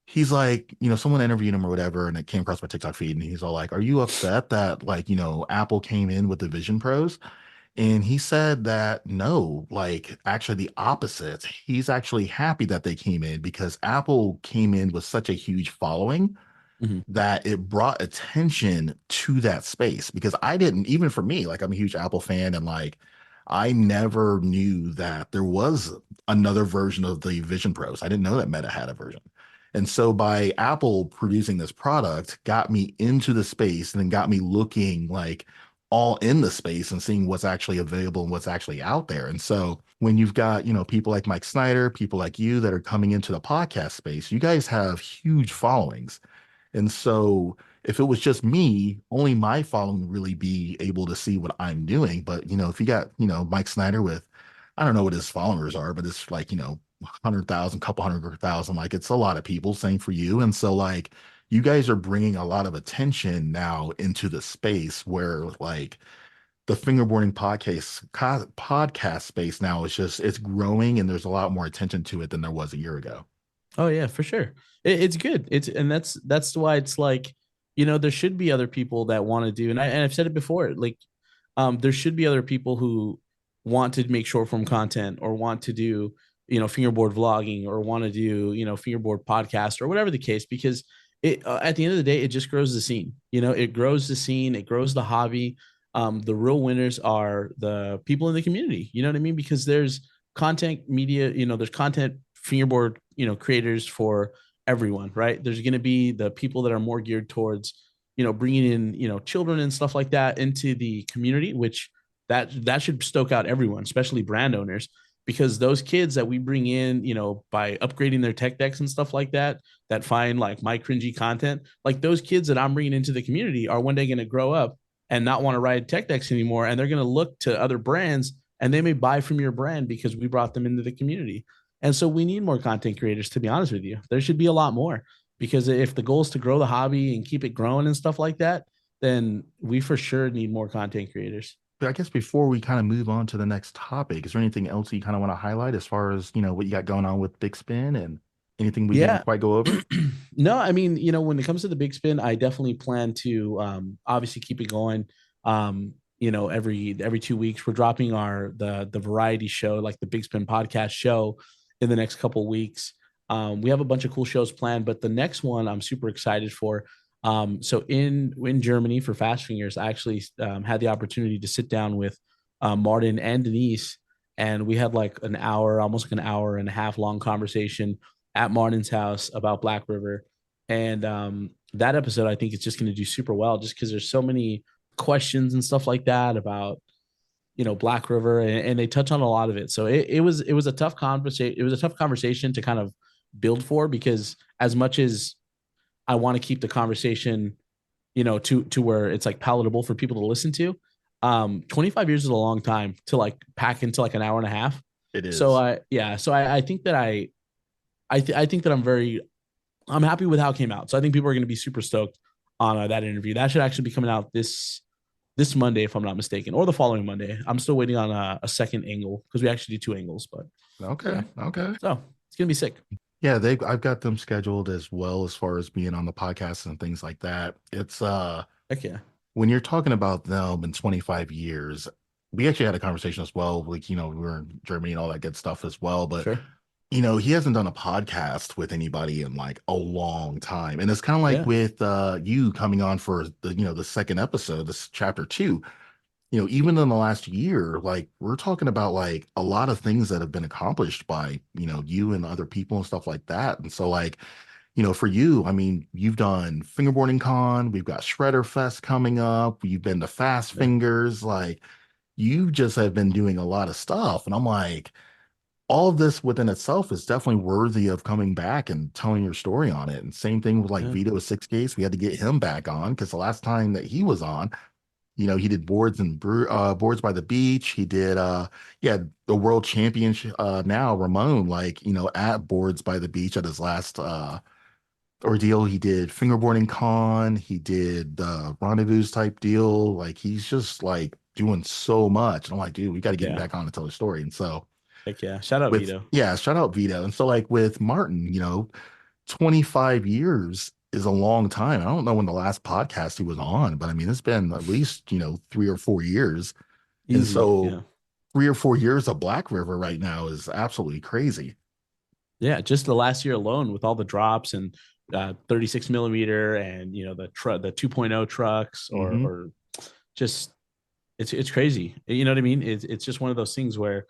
he's like, someone interviewed him or whatever, and it came across my TikTok feed, and he's all like, "Are you upset that like, Apple came in with the Vision Pros?" And he said that no, like actually the opposite. He's actually happy that they came in because Apple came in with such a huge following Mhm. that it brought attention to that space because I didn't, even for me, like I'm a huge Apple fan and like I never knew that there was another version of the Vision Pros. I didn't know that Meta had a version. And so by Apple producing this product got me into the space and then got me looking like all in the space and seeing what's actually available and what's actually out there. And so when you've got, people like Mike Snyder, people like you that are coming into the podcast space, you guys have huge followings. And so if it was just me, only my following would really be able to see what I'm doing. But, if you got, Mike Snyder with, I don't know what his followers are, but it's like, 100,000, couple 100,000, like it's a lot of people. Same for you. And so like you guys are bringing a lot of attention now into the space where like the fingerboarding podcast space now is just, it's growing and there's a lot more attention to it than there was a year ago. Oh yeah, for sure. It's good. And that's why it's like, there should be other people that want to do, and I've said it before, like, there should be other people who want to make short form content or want to do, fingerboard vlogging or want to do, fingerboard podcast or whatever the case, because at the end of the day, it just grows the scene. It grows the scene, it grows the hobby. The real winners are the people in the community. You know what I mean? Because there's content media, there's content fingerboard, creators for everyone, right? There's going to be the people that are more geared towards, bringing in, children and stuff like that into the community, which that should stoke out everyone, especially brand owners, because those kids that we bring in, by upgrading their tech decks and stuff like that, that find like my cringy content, like those kids that I'm bringing into the community are one day going to grow up and not want to ride tech decks anymore. And they're going to look to other brands and they may buy from your brand because we brought them into the community. And so we need more content creators, to be honest with you. There should be a lot more because if the goal is to grow the hobby and keep it growing and stuff like that, then we for sure need more content creators. But I guess before we kind of move on to the next topic, is there anything else you kind of want to highlight as far as, what you got going on with Big Spin and anything we didn't Yeah. quite go over? No, I mean, when it comes to the big spin, I definitely plan to obviously keep it going. Every 2 weeks we're dropping the variety show, like the Big Spin podcast show in the next couple of weeks. We have a bunch of cool shows planned, but the next one I'm super excited for. So in Germany for Fast Fingers, I actually had the opportunity to sit down with Martin and Denise, and we had like an hour, almost like an hour and a half long conversation at Martin's house about Black River. And that episode, I think, is just going to do super well, just because there's so many questions and stuff like that about Black River, and they touch on a lot of it. So it was a tough conversation. It was a tough conversation to kind of build for, because as much as I want to keep the conversation, to where it's like palatable for people to listen to. 25 years is a long time to like pack into like an hour and a half. It So is. I think that I think that I'm happy with how it came out. So I think people are going to be super stoked on that interview. That should actually be coming out this Monday, if I'm not mistaken, or the following Monday. I'm still waiting on a second angle, because we actually do two angles, but Okay. yeah. Okay. So it's gonna be sick. Yeah, I've got them scheduled as well as far as being on the podcast and things like that. It's Heck yeah. when you're talking about them in 25 years, we actually had a conversation as well. Like, we were in Germany and all that good stuff as well. But, Sure. he hasn't done a podcast with anybody in like a long time. And it's kind of like Yeah. with you coming on for the second episode, this chapter two. Even in the last year, like we're talking about like a lot of things that have been accomplished by, you and other people and stuff like that. And so like, for you, I mean, you've done Fingerboarding Con, we've got Shredder Fest coming up, you've been to Fast Yeah. Fingers, like you just have been doing a lot of stuff. And I'm like, all of this within itself is definitely worthy of coming back and telling your story on it. And same thing with like Yeah. Vito Six Case. We had to get him back on because the last time that he was on, he did boards by the beach. He did yeah, the world championship now, Ramon, like, at boards by the beach at his last ordeal. He did fingerboarding con, he did the rendezvous type deal. Like he's just like doing so much. And I'm like, dude, we got to get him Yeah. back on to tell the story. And so Heck yeah. Shout out with Vito. yeah, shout out Vito. And so like with Martin, 25 years is a long time. I don't know when the last podcast he was on, but I mean, it's been at least, 3 or 4 years. And Easy. so Yeah. 3 or 4 years of Black River right now is absolutely crazy. Yeah. Just the last year alone, with all the drops and 36 millimeter, and the 2.0 trucks, or Hmm. just it's crazy. You know what I mean? It's just one of those things where,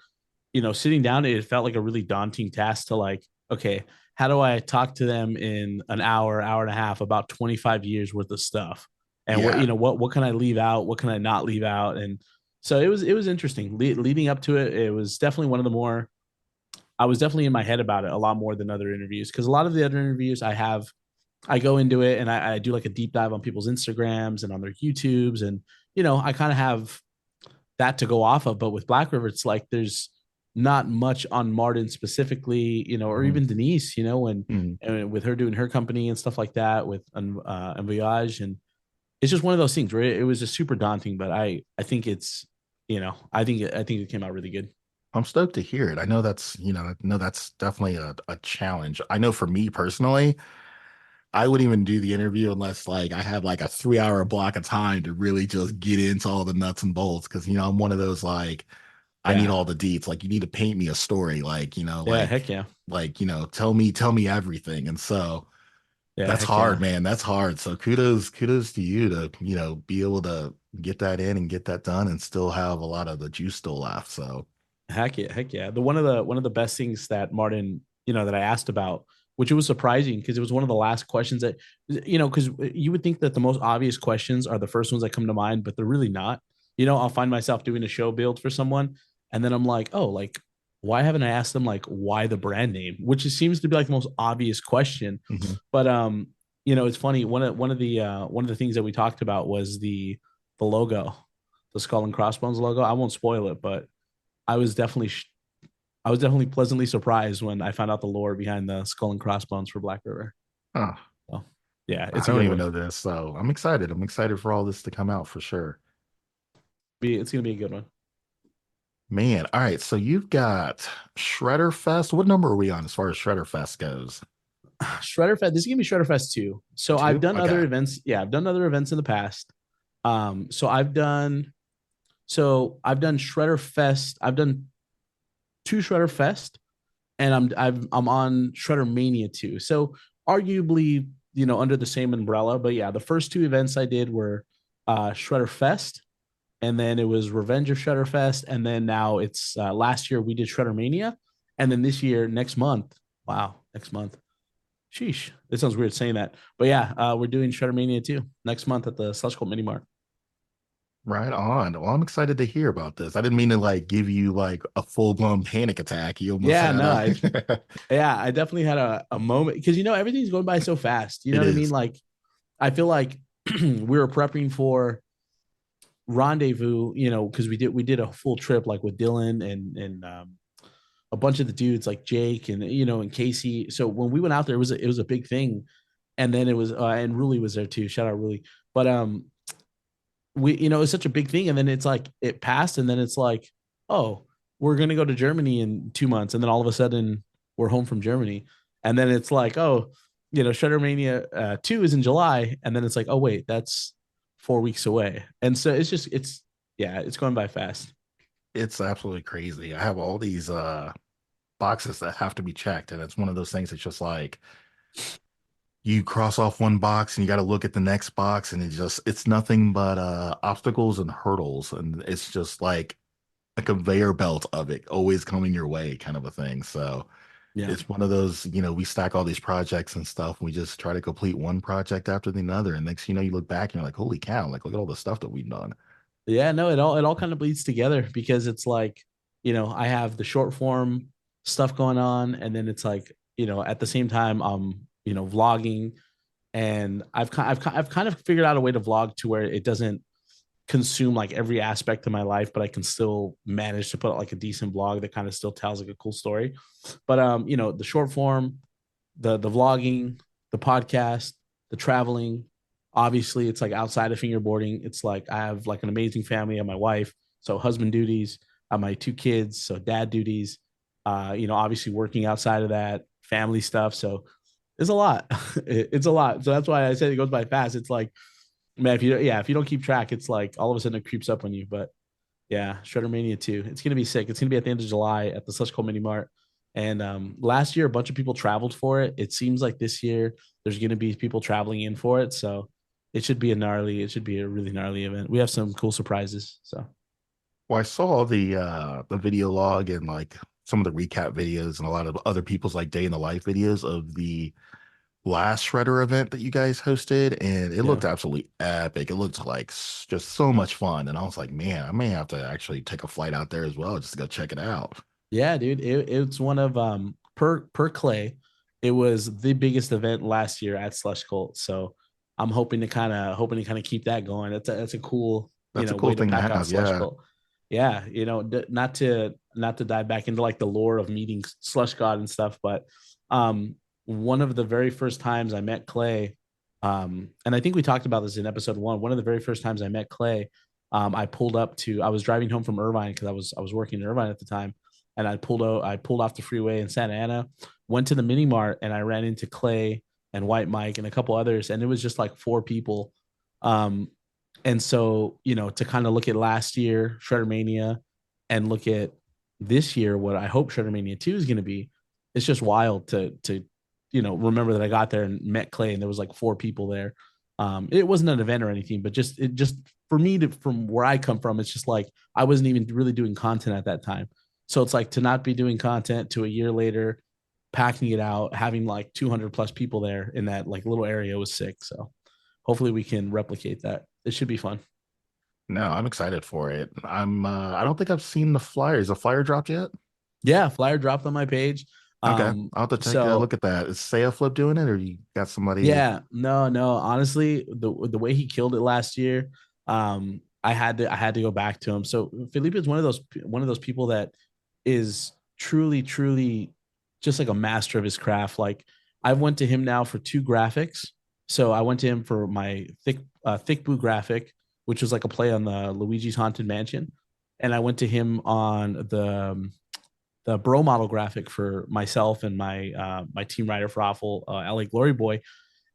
sitting down, it felt like a really daunting task to like, okay, how do I talk to them in an hour and a half about 25 years worth of stuff? And what, Yeah. what can I leave out? What can I not leave out? And so it was interesting. Leading up to it, it was definitely one of the more, I was definitely in my head about it a lot more than other interviews, because a lot of the other interviews I go into it and I do like a deep dive on people's Instagrams and on their YouTubes, and I kind of have that to go off of. But with Black River, it's like there's not much on Martin specifically, or Mhm. even Denise, Mhm. and with her doing her company and stuff like that with Voyage. And it's just one of those things where it was just super daunting. But I think it's, I think it came out really good. I'm stoked to hear it. I know that's definitely a challenge. I know for me personally, I wouldn't even do the interview unless like I had like a 3 hour block of time to really just get into all the nuts and bolts. Cause I'm one of those like I need Yeah. all the deets. Like you need to paint me a story. Like, Yeah. Heck yeah. tell me everything. And so Yeah. that's Heck hard, yeah. man. That's hard. So kudos to you to, be able to get that in and get that done and still have a lot of the juice still left. So Heck yeah, heck yeah. The one of the best things that Martin, that I asked about, which it was surprising because it was one of the last questions that, because you would think that the most obvious questions are the first ones that come to mind, but they're really not. I'll find myself doing a show build for someone, and then I'm like, oh, like, why haven't I asked them like why the brand name, which seems to be like the most obvious question. mhm. But it's funny. One of the things that we talked about was the logo, the skull and crossbones logo. I won't spoil it, but I was definitely I was definitely pleasantly surprised when I found out the lore behind the skull and crossbones for Black River. Huh. So, yeah, I it's a don't good even one. know this. So I'm excited. I'm excited for all this to come out for sure. It's gonna be a good one. Man, all right. So you've got Shredder Fest. What number are we on as far as Shredder Fest goes? Shredder Fest. This is gonna be Shredder Fest 2. So I've Two? done Okay. other events. Yeah, I've done other events in the past. So I've done Shredder Fest. I've done two Shredder Fest, and I'm on Shredder Mania 2. So arguably, under the same umbrella. But yeah, the first two events I did were Shredder Fest, and then it was Revenge of Shudderfest, and then now it's last year we did Shredder Mania, and then this year next month. Wow, next month. Sheesh, it sounds weird saying that, but yeah, we're doing Shredder Mania too next month at the Slush Cult Mini Mart. Right on. Well, I'm excited to hear about this. I didn't mean to like give you like a full-blown panic attack. You almost Yeah, had no, a yeah, I definitely had a moment because everything's going by so fast. You know it what I mean? is. Like I feel like we were prepping for Rendezvous, because we did a full trip like with Dylan and a bunch of the dudes like Jake and Casey. So when we went out there, it was a big thing, and then it was and Ruli was there too. Shout out Ruli. But we it was such a big thing, and then it's like it passed, and then it's like, oh, we're gonna go to Germany in 2 months, and then all of a sudden we're home from Germany, and then it's like, oh, Shredder Mania 2 is in July, and then it's like, oh wait, that's 4 weeks away, and so it's yeah, it's going by fast. It's absolutely crazy. I have all these boxes that have to be checked, and it's one of those things that's just like you cross off one box and you got to look at the next box, and it's nothing but obstacles and hurdles, and it's just like a conveyor belt of it always coming your way kind of a thing. So Yeah. it's one of those, we stack all these projects and stuff. And we just try to complete one project after the other. And next, you look back and you're like, holy cow, like look at all the stuff that we've done. Yeah, no, it all kind of bleeds together because it's like, I have the short form stuff going on, and then it's like, at the same time, vlogging, and I've kind of figured out a way to vlog to where it doesn't consume like every aspect of my life, but I can still manage to put out like a decent vlog that kind of still tells like a cool story. But the short form, the vlogging, the podcast, the traveling. Obviously, it's like outside of fingerboarding. It's like I have like an amazing family. I have my wife, so husband duties. I have my 2 kids, so dad duties. Obviously working outside of that, family stuff. So it's a lot. It's a lot. So that's why I said it goes by fast. It's like, man, if you don't keep track, it's like all of a sudden it creeps up on you. But yeah, Shredder Mania 2. It's gonna be sick. It's gonna be at the end of July at the Slush Cult Mini Mart. And last year, a bunch of people traveled for it. It seems like this year there's gonna be people traveling in for it. So it should be a really gnarly event. We have some cool surprises. So Well, I saw the video log and like some of the recap videos and a lot of other people's like day in the life videos of the last Shredder event that you guys hosted, and it yeah. looked absolutely epic. It looked like just so much fun, and I was like, man, I may have to actually take a flight out there as well just to go check it out. Yeah, dude. It's one of per clay. It was the biggest event last year at Slush Cult. So I'm hoping to kind of keep that going. That's a cool, That's a cool way to thing to pack out have. Slush Yeah. Cult. Yeah, not to dive back into like the lore of meeting Slush God and stuff, but one of the very first times I met Clay, and I think we talked about this in episode 1. One of the very first times I met Clay, I was driving home from Irvine because I was working in Irvine at the time, and I pulled off the freeway in Santa Ana, went to the mini mart, and I ran into Clay and White Mike and a couple others, and it was just like 4 people. Um, and so, to kind of look at last year, Shredder Mania, and look at this year, what I hope Shredder Mania 2 is going to be, it's just wild to remember that I got there and met Clay and there was like 4 people there. It wasn't an event or anything, but just for me from where I come from, it's just like I wasn't even really doing content at that time. So it's like to not be doing content to a year later, packing it out, having like 200 plus people there in that like little area was sick. So hopefully we can replicate that. It should be fun. No, I'm excited for it. I don't think I've seen the flyers. The flyer dropped yet? Yeah, flyer dropped on my page. Okay. I'll have to take a look So at that. Is Saya Flip doing it, or you got somebody? yeah, no. Honestly, the way he killed it last year, I had to go back to him. So Felipe is one of those people that is truly, truly just like a master of his craft. Like I went to him now for 2 graphics. So I went to him for my thick blue graphic, which was like a play on the Luigi's Haunted Mansion, and I went to him on the bro model graphic for myself and my team writer for Awful LA Glory Boy.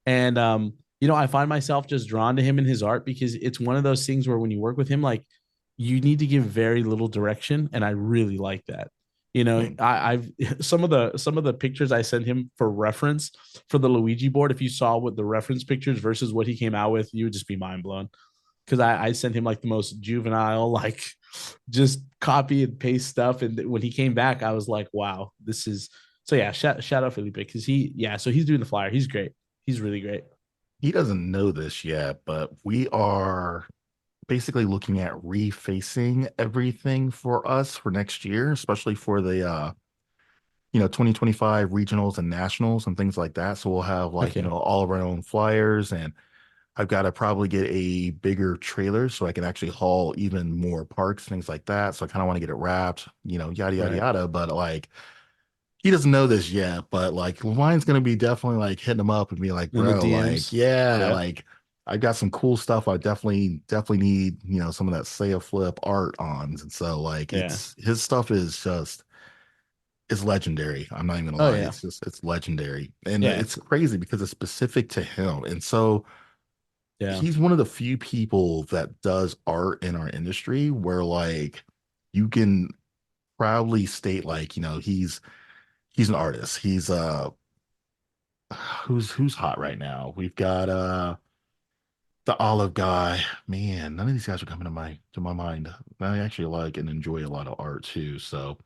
And I find myself just drawn to him and his art because it's one of those things where when you work with him, like you need to give very little direction, and I really like that. I've some of the pictures I sent him for reference for the Luigi board. If you saw what the reference pictures versus what he came out with, you would just be mind blown. because I sent him like the most juvenile, like just copy and paste stuff. And when he came back, I was like, wow, this is so yeah, shout out Felipe because so he's doing the flyer. He's great. He's really great. He doesn't know this yet, but we are basically looking at refacing everything for us for next year, especially for the 2025 regionals and nationals and things like that. So we'll have like, Okay. all of our own flyers, and I've got to probably get a bigger trailer so I can actually haul even more parks, things like that. So I kind of want to get it wrapped, yada yada Right. yada. But like he doesn't know this yet, but like Line's gonna be definitely like hitting him up and be like, In the bro, like, DMs. yeah, Yeah. like I've got some cool stuff. I definitely need, some of that say a flip art on. And so like Yeah. it's his stuff is just it's legendary. I'm not even gonna Oh lie. yeah. It's legendary. And Yeah. it's crazy because it's specific to him. And so Yeah. he's one of the few people that does art in our industry where like you can proudly state like, he's an artist. He's who's hot right now? We've got the Olive guy. Man, none of these guys are coming to my mind. I actually like and enjoy a lot of art too. So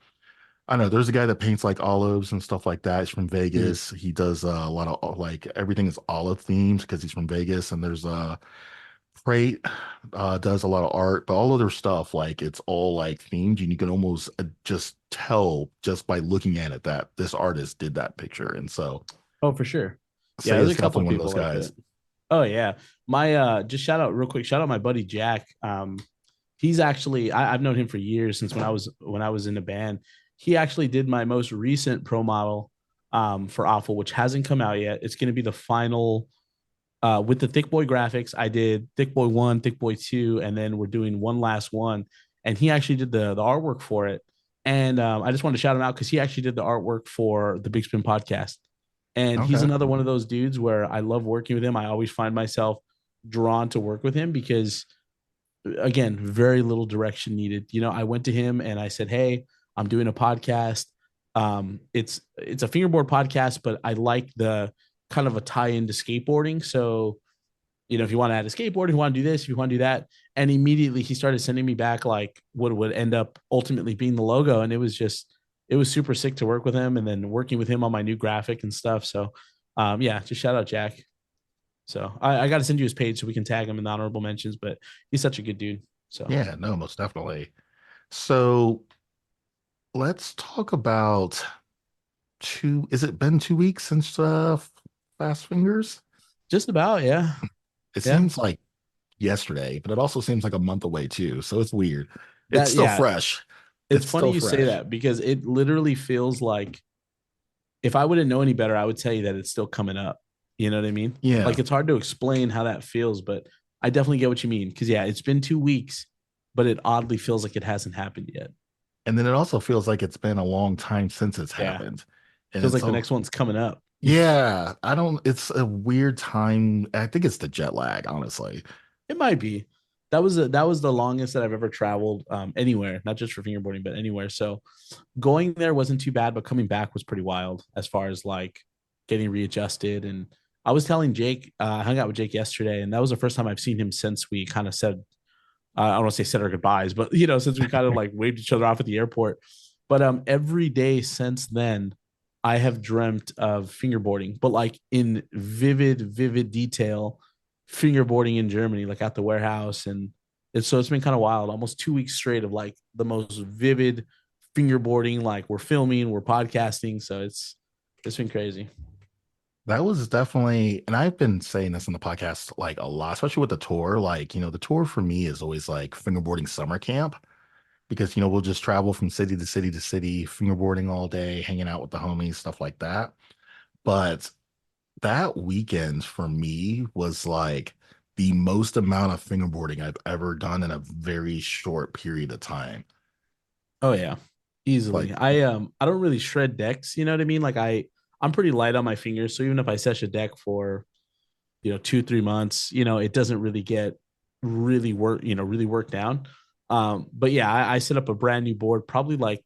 I know there's a guy that paints like olives and stuff like that. He's from Mhm. Vegas. He does a lot of like everything is olive themed because he's from Vegas. And there's Prate does a lot of art, but all other stuff like it's all like themed, and you can almost just tell just by looking at it that this artist did that picture. And so Oh, for sure. Yeah, Say there's is a couple definitely one of people those like guys. that. Oh yeah. My just shout out real quick, shout out my buddy Jack. He's actually I've known him for years since when I was in a band. He actually did my most recent pro model for Awful, which hasn't come out yet. It's gonna be the final with the Thick Boy graphics. I did Thick Boy 1, Thick Boy 2, and then we're doing one last one. And he actually did the artwork for it. And I just wanted to shout him out because he actually did the artwork for the Big Spin podcast. And he's Okay. another one of those dudes where I love working with him. I always find myself drawn to work with him because, again, very little direction needed. I went to him and I said, "Hey, I'm doing a podcast. It's a fingerboard podcast, but I like the kind of a tie into skateboarding. So, if you want to add a skateboard, if you want to do this, if you want to do that." And immediately he started sending me back like what would end up ultimately being the logo. And it was super sick to work with him and then working with him on my new graphic and stuff. So, yeah, just shout out Jack. So I got to send you his page so we can tag him in the honorable mentions, but he's such a good dude. So Yeah, no, most definitely. So let's talk about is it been 2 weeks since Fast Fingers? just about, yeah. It Yeah. seems like yesterday, but it also seems like a month away too. So it's weird. It's That, still yeah. fresh. It's It's funny still you say fresh. that because it literally feels like if I wouldn't know any better, I would tell you that it's still coming up. You know what I mean? Yeah. Like it's hard to explain how that feels, but I definitely get what you mean. Cause yeah, it's been 2 weeks, but it oddly feels like it hasn't happened yet. And then it also feels like it's been a long time since it's Yeah. happened. And Feels it's like the so next one's coming up. yeah, I don't it's a weird time. I think it's the jet lag, honestly. It might be. That was the longest that I've ever traveled anywhere, not just for fingerboarding, but anywhere. So going there wasn't too bad, but coming back was pretty wild as far as like getting readjusted. And I was telling Jake, I hung out with Jake yesterday, and that was the first time I've seen him since we kind of said, I don't want to say said our goodbyes, but since we kind of like waved each other off at the airport. But every day since then, I have dreamt of fingerboarding, but like in vivid detail, fingerboarding in Germany, like at the warehouse. And it's been kind of wild, almost 2 weeks straight of like the most vivid fingerboarding. Like we're filming, we're podcasting. So it's been crazy. That was definitely, and I've been saying this in the podcast like a lot, especially with the tour. Like, the tour for me is always like fingerboarding summer camp because, we'll just travel from city to city to city, fingerboarding all day, hanging out with the homies, stuff like that. But that weekend for me was like the most amount of fingerboarding I've ever done in a very short period of time. Oh yeah, Like, easily. I don't really shred decks. You know what I mean? Like I'm pretty light on my fingers, so even if I sesh a deck for 2-3 months, it doesn't really get really work down. But yeah, I set up a brand new board probably like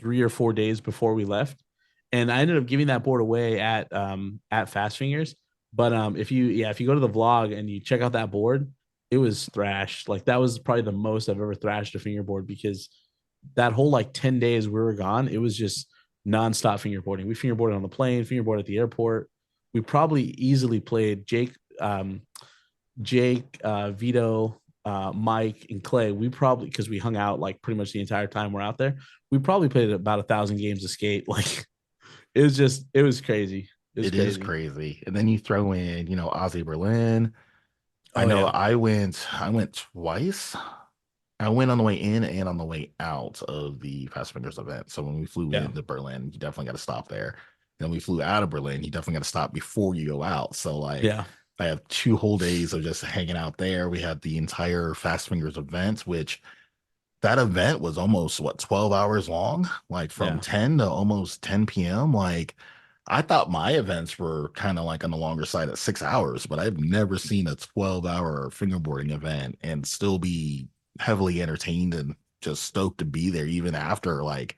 3 or 4 days before we left, and I ended up giving that board away at Fast Fingers. But if you go to the vlog and you check out that board, it was thrash. Like that was probably the most I've ever thrashed a fingerboard because that whole like 10 days we were gone, it was just nonstop fingerboarding. We fingerboarded on the plane, fingerboarded at the airport. We probably easily played Vito, Mike, and Clay. We probably, because we hung out like pretty much the entire time we're out there, we probably played about 1,000 games of skate. Like it was crazy. It was It is crazy. crazy. And then you throw in, Aussie Berlin. I Oh know yeah, I went twice. I went on the way in and on the way out of the Fast Fingers event. So when we flew yeah, into Berlin, you definitely got to stop there. Then we flew out of Berlin, you definitely got to stop before you go out. So like yeah, I have 2 whole days of just hanging out there. We had the entire Fast Fingers event, which that event was almost what 12 hours long, like from yeah, 10 to almost 10 p.m. Like I thought my events were kind of like on the longer side at 6 hours, but I've never seen a 12-hour fingerboarding event and still be heavily entertained and just stoked to be there even after like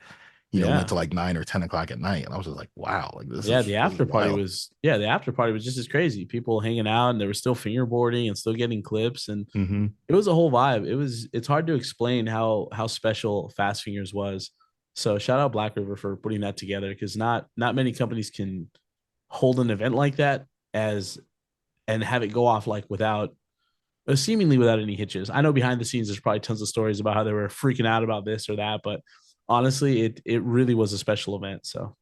went yeah. to like 9 or 10 o'clock at night. And I was just like, wow, like this Yeah, is the this is after party wild. was the after party was just as crazy. People hanging out and they were still fingerboarding and still getting clips and Hmm. it was a whole vibe. It's hard to explain how special Fast Fingers was. So shout out Black River for putting that together because not many companies can hold an event like that as and have it go off like without seemingly without any hitches. I know behind the scenes there's probably tons of stories about how they were freaking out about this or that, but honestly, it really was a special event. So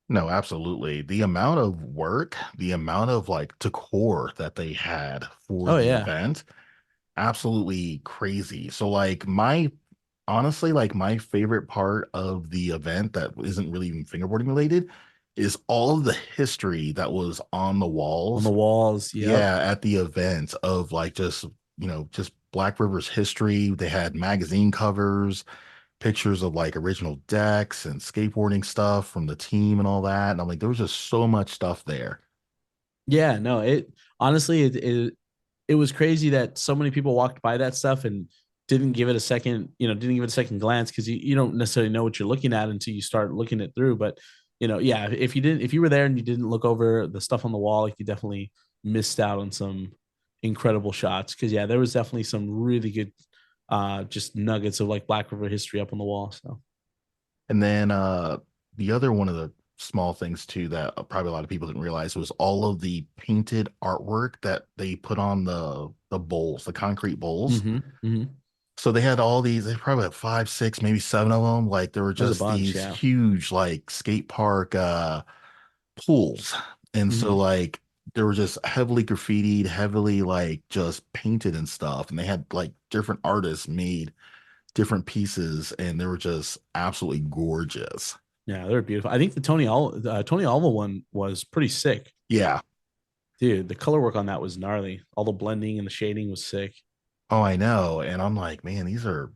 No, absolutely. The amount of work, the amount of like decor that they had for oh the yeah. event, absolutely crazy. So like my honestly, like my favorite part of the event that isn't really even fingerboarding related is all of the history that was on the On the walls. walls. Yep. Yeah, at the event of like just, just Black River's history. They had magazine covers, pictures of like original decks and skateboarding stuff from the team and all that. And I'm like, there was just so much stuff there. Yeah, no, it honestly it was crazy that so many people walked by that stuff and didn't give it a second, didn't give it a second glance because you don't necessarily know what you're looking at until you start looking it through. But yeah, if you were there and you didn't look over the stuff on the wall, like you definitely missed out on some incredible shots. Cause yeah, there was definitely some really good just nuggets of like Black River history up on the wall. So And then the other one of the small things too that probably a lot of people didn't realize was all of the painted artwork that they put on the bowls, the concrete bowls. mm-hmm. So they had all these, they probably had 5, 6, maybe 7 of them. Like there were There's a just bunch, these yeah. huge like skate park pools. And so Mm-hmm. like they were just heavily graffitied, heavily like just painted and stuff. And they had like different artists made different pieces and they were just absolutely gorgeous. Yeah, they're beautiful. I think the Tony Alva one was pretty sick. Yeah. Dude, the color work on that was gnarly. All the blending and the shading was sick. Oh, I know. And I'm like, man, these are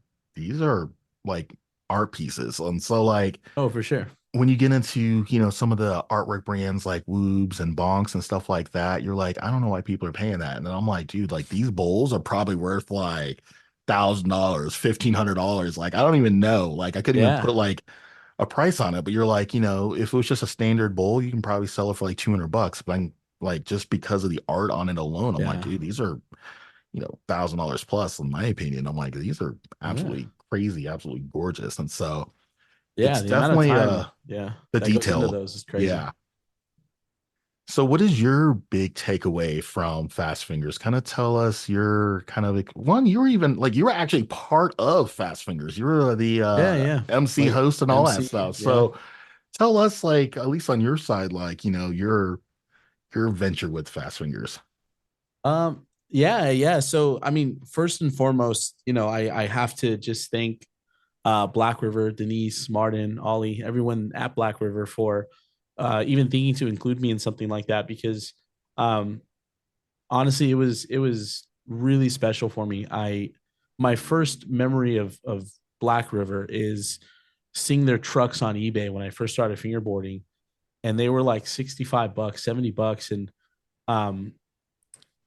like art pieces. And so like Oh, for sure. when you get into, some of the artwork brands like Woobs and Bonks and stuff like that, you're like, I don't know why people are paying that. And then I'm like, dude, like these bowls are probably worth like $1,000, $1,500. Like, I don't even know. Like, I couldn't even Yeah. put like a price on it. But you're like, if it was just a standard bowl, you can probably sell it for like $200. But I'm like, just because of the art on it alone, I'm like, Yeah. dude, these are, $1,000 plus, in my opinion. I'm like, these are Yeah. absolutely crazy, absolutely gorgeous. And so Yeah. it's The amount of definitely time, yeah, the that goes into detail. those is crazy. Yeah. So what is your big takeaway from Fast Fingers? Kind of tell us your kind of like one, you were actually part of Fast Fingers. You were the Yeah. Yeah. MC Like host and all that MC. stuff. Yeah. So tell us like at least on your side, like, your venture with Fast Fingers. Yeah. Yeah. So, I mean, first and foremost, I have to just thank Black River, Denise, Martin, Ollie, everyone at Black River for even thinking to include me in something like that because um, honestly, it was really special for me. My first memory of Black River is seeing their trucks on eBay when I first started fingerboarding, and they were like $65, $70, and um,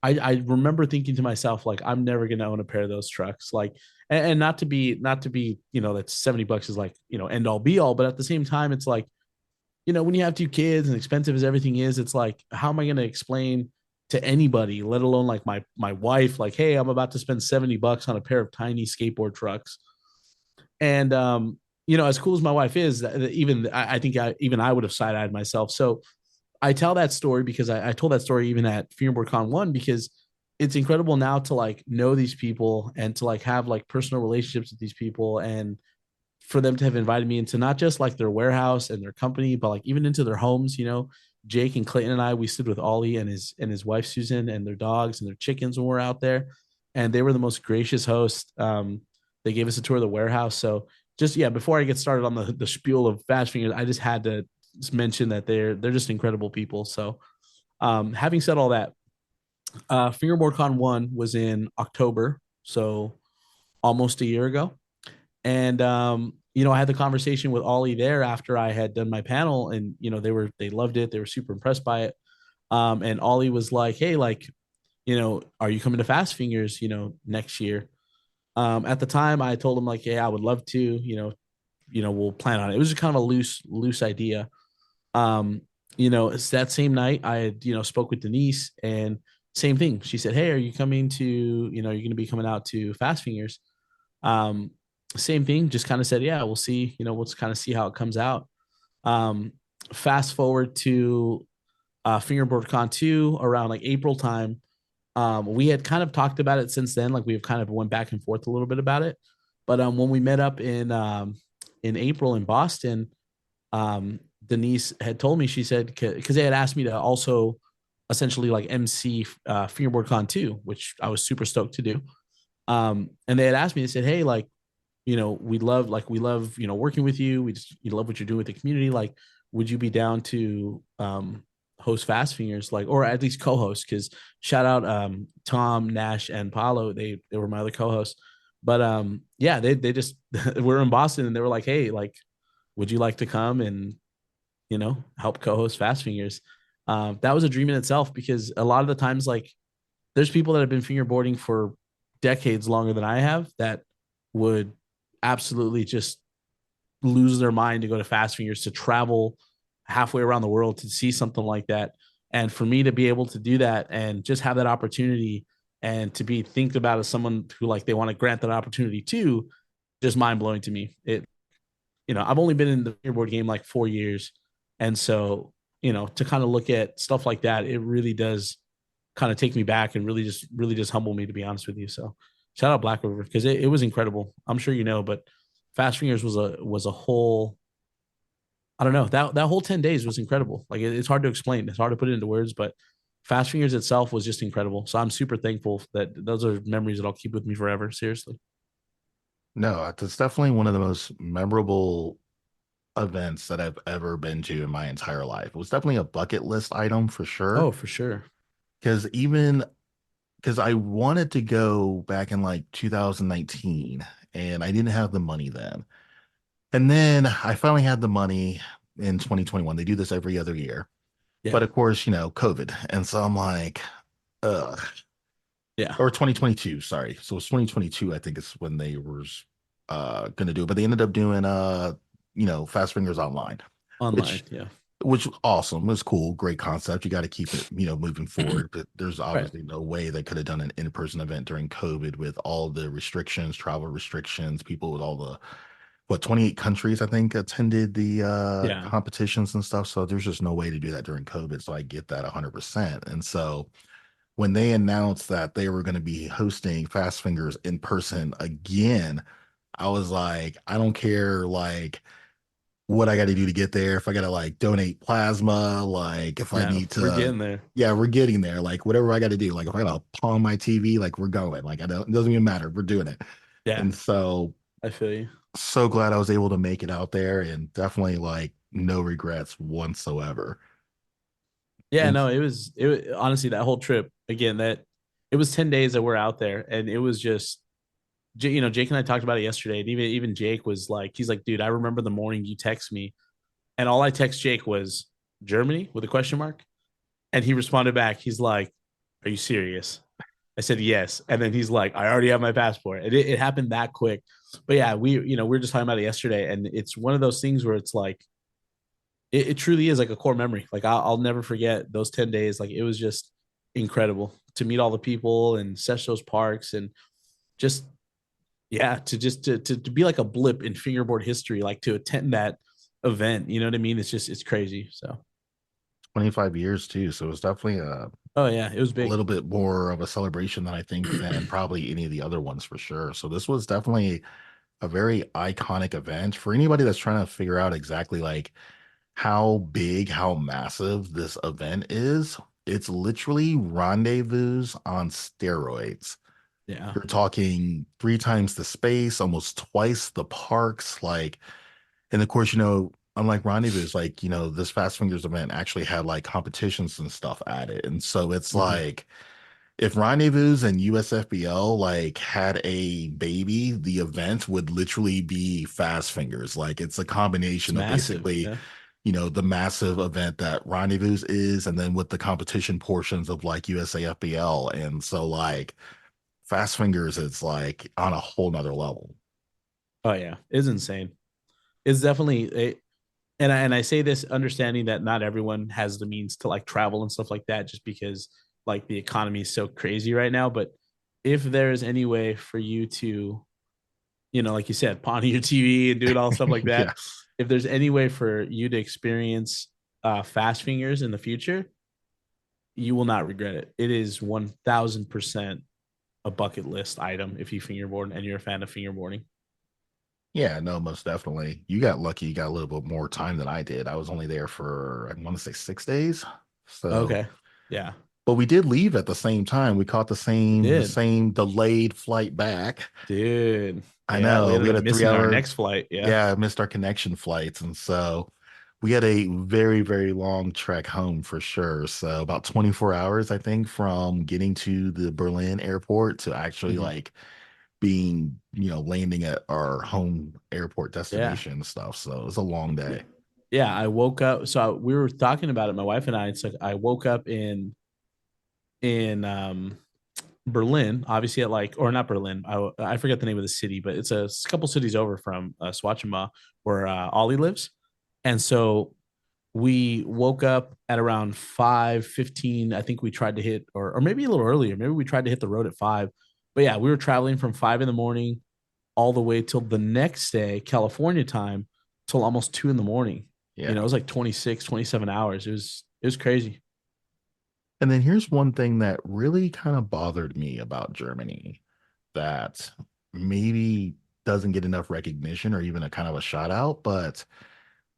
I remember thinking to myself like I'm never gonna own a pair of those trucks like and not to be that $70 is like end all be all but at the same time it's like when you have two kids and expensive as everything is it's like how am I gonna explain to anybody, let alone like my wife, like, hey, I'm about to spend $70 on a pair of tiny skateboard trucks. And as cool as my wife is, even I think even I would have side-eyed myself. So I tell that story because I told that story even at Fingerboard Con 1, because it's incredible now to like know these people and to like have like personal relationships with these people, and for them to have invited me into not just like their warehouse and their company, but like even into their homes. Jake and Clayton and I, we stood with Ollie and his wife Susan and their dogs and their chickens when we're out there, and they were the most gracious hosts. They gave us a tour of the warehouse. So just, yeah, before I get started on the spiel of Fast Fingers, I just had to just mention that they're just incredible people. So having said all that, Fingerboard Con 1 was in October, so almost a year ago. And I had the conversation with Ollie there after I had done my panel, and they loved it. They were super impressed by it. And Ollie was like, "Hey, like, are you coming to Fast Fingers, next year?" At the time, I told him like, "Yeah, I would love to. We'll plan on it." It was just kind of a loose idea. It's that same night I had, spoke with Denise, and same thing. She said, "Hey, are you coming to, you're going to be coming out to Fast Fingers?" Um, Same thing, just kind of said, "Yeah, we'll see, we'll kind of see how it comes out." Um, Fast forward to Fingerboard Con 2 around like April time. We had kind of talked about it since then, like we've kind of went back and forth a little bit about it. But when we met up in April in Boston, Denise had told me, she said, because they had asked me to also essentially like MC Fingerboard Con 2, which I was super stoked to do. And they had asked me, they said, "Hey, like, we love, working with you. You love what you're doing with the community. Like, would you be down to host Fast Fingers, like, or at least co-host?" Because shout out Tom, Nash, and Paulo. They were my other co-hosts. But yeah, they just we're in Boston, and they were like, "Hey, like, would you like to come and help co-host Fast Fingers?" That was a dream in itself, because a lot of the times, like, there's people that have been fingerboarding for decades longer than I have that would absolutely just lose their mind to go to Fast Fingers, to travel halfway around the world to see something like that. And for me to be able to do that and just have that opportunity, and to be think about as someone who like they want to grant that opportunity to, just mind blowing to me. I've only been in the fingerboard game like 4 years. And so, to kind of look at stuff like that, it really does kind of take me back and really just humble me, to be honest with you. So shout out Black River, because it was incredible. I'm sure but Fast Fingers was a whole, I don't know, that whole 10 days was incredible. Like it's hard to explain. It's hard to put it into words, but Fast Fingers itself was just incredible. So I'm super thankful that those are memories that I'll keep with me forever. Seriously. No, it's definitely one of the most memorable events that I've ever been to in my entire life. It was definitely a bucket list item for sure. Oh, for sure. Because because I wanted to go back in like 2019 and I didn't have the money then. And then I finally had the money in 2021. They do this every other year. Yeah. But of course, COVID. And so I'm like, ugh. Yeah. Or 2022, sorry. So it's 2022, I think is when they were gonna do it. But they ended up doing Fast Fingers online, Online. which Yeah. which was awesome. It was cool, great concept. You got to keep it, moving forward. But there's Right. obviously no way they could have done an in-person event during COVID with all the restrictions, travel restrictions, people with all the 28 countries I think attended the Yeah. competitions and stuff. So there's just no way to do that during COVID. So I get that 100%. And so when they announced that they were going to be hosting Fast Fingers in person again, I was like, I don't care like what I got to do to get there. If I got to like donate plasma, like if I Yeah. need We're to, getting there. yeah, we're getting there. Like whatever I got to do. Like if I got to pawn my TV, like we're going. Like I don't, it doesn't even matter. We're doing it. Yeah. And so, I feel you. so glad I was able to make it out there, and definitely like no regrets whatsoever. Yeah, And no, it was honestly that whole trip again, that it was 10 days that we're out there, and it was just Jake and I talked about it yesterday, and even Jake was like, he's like, "Dude, I remember the morning you text me, and all I text Jake was Germany with a question mark." And he responded back, he's like, "Are you serious?" I said yes. And then he's like, "I already have my passport." It happened that quick. But yeah, we were just talking about it yesterday, and it's one of those things where it's like it truly is like a core memory. Like I'll never forget those 10 days. Like it was just incredible to meet all the people and search those parks and just yeah, to just to be like a blip in fingerboard history, like to attend that event. You know what I mean? It's just it's crazy. So 25 years too. So it's definitely oh yeah, it was a big. little bit more of a celebration than I think than probably any of the other ones for sure. So this was definitely a very iconic event for anybody that's trying to figure out exactly like how big, how massive this event is. It's literally rendezvous on steroids. Yeah. You're talking three times the space, almost twice the parks, like, and of course, unlike rendezvous, like, this Fast Fingers event actually had like competitions and stuff at it. And so it's Mm-hmm. like if rendezvous and USFBL like had a baby, the event would literally be Fast Fingers. Like it's a It's combination of massive. basically, Yeah. the massive event that rendezvous is, and then with the competition portions of like USAFBL. And so like Fast Fingers, it's like on a whole nother level. Oh yeah, it's insane. It's definitely it, and I say this understanding that not everyone has the means to like travel and stuff like that, just because like the economy is so crazy right now. But if there's any way for you to, like you said, pawn your TV and doing all stuff like that, Yeah. if there's any way for you to experience fast fingers in the future, you will not regret it. It is 1000% a bucket list item if you fingerboard and you're a fan of fingerboarding. Yeah, no, most definitely. You got lucky. You got a little bit more time than I did. I was only there for, I want to say 6 days. So, Okay. Yeah. but we did leave at the same time. We caught the You same, the did. same delayed flight back. Dude. I Yeah. We know we ended had up a three missing our hour, next flight. Yeah. yeah, missed our connection flights. And so we had a very, very long trek home for sure. So about 24 hours, I think, from getting to the Berlin airport to actually Mhm. like being, landing at our home airport Yeah. destination and stuff. So it was a long Yeah. day. Yeah. I woke up. So we were talking about it, my wife and I. It's like I woke up in Berlin, obviously at like, or not Berlin. I forget the name of the city, but it's a couple cities over from Swachima where Ollie lives. And so we woke up at around 5:15. I think we tried to hit, or maybe a little earlier. Maybe we tried to hit the road at 5. But yeah, we were traveling from 5 in the morning all the way till the next day, California time, till almost 2 in the morning. Yeah. It was like 26, 27 hours. It was crazy. And then here's one thing that really kind of bothered me about Germany that maybe doesn't get enough recognition or even a kind of a shout out, but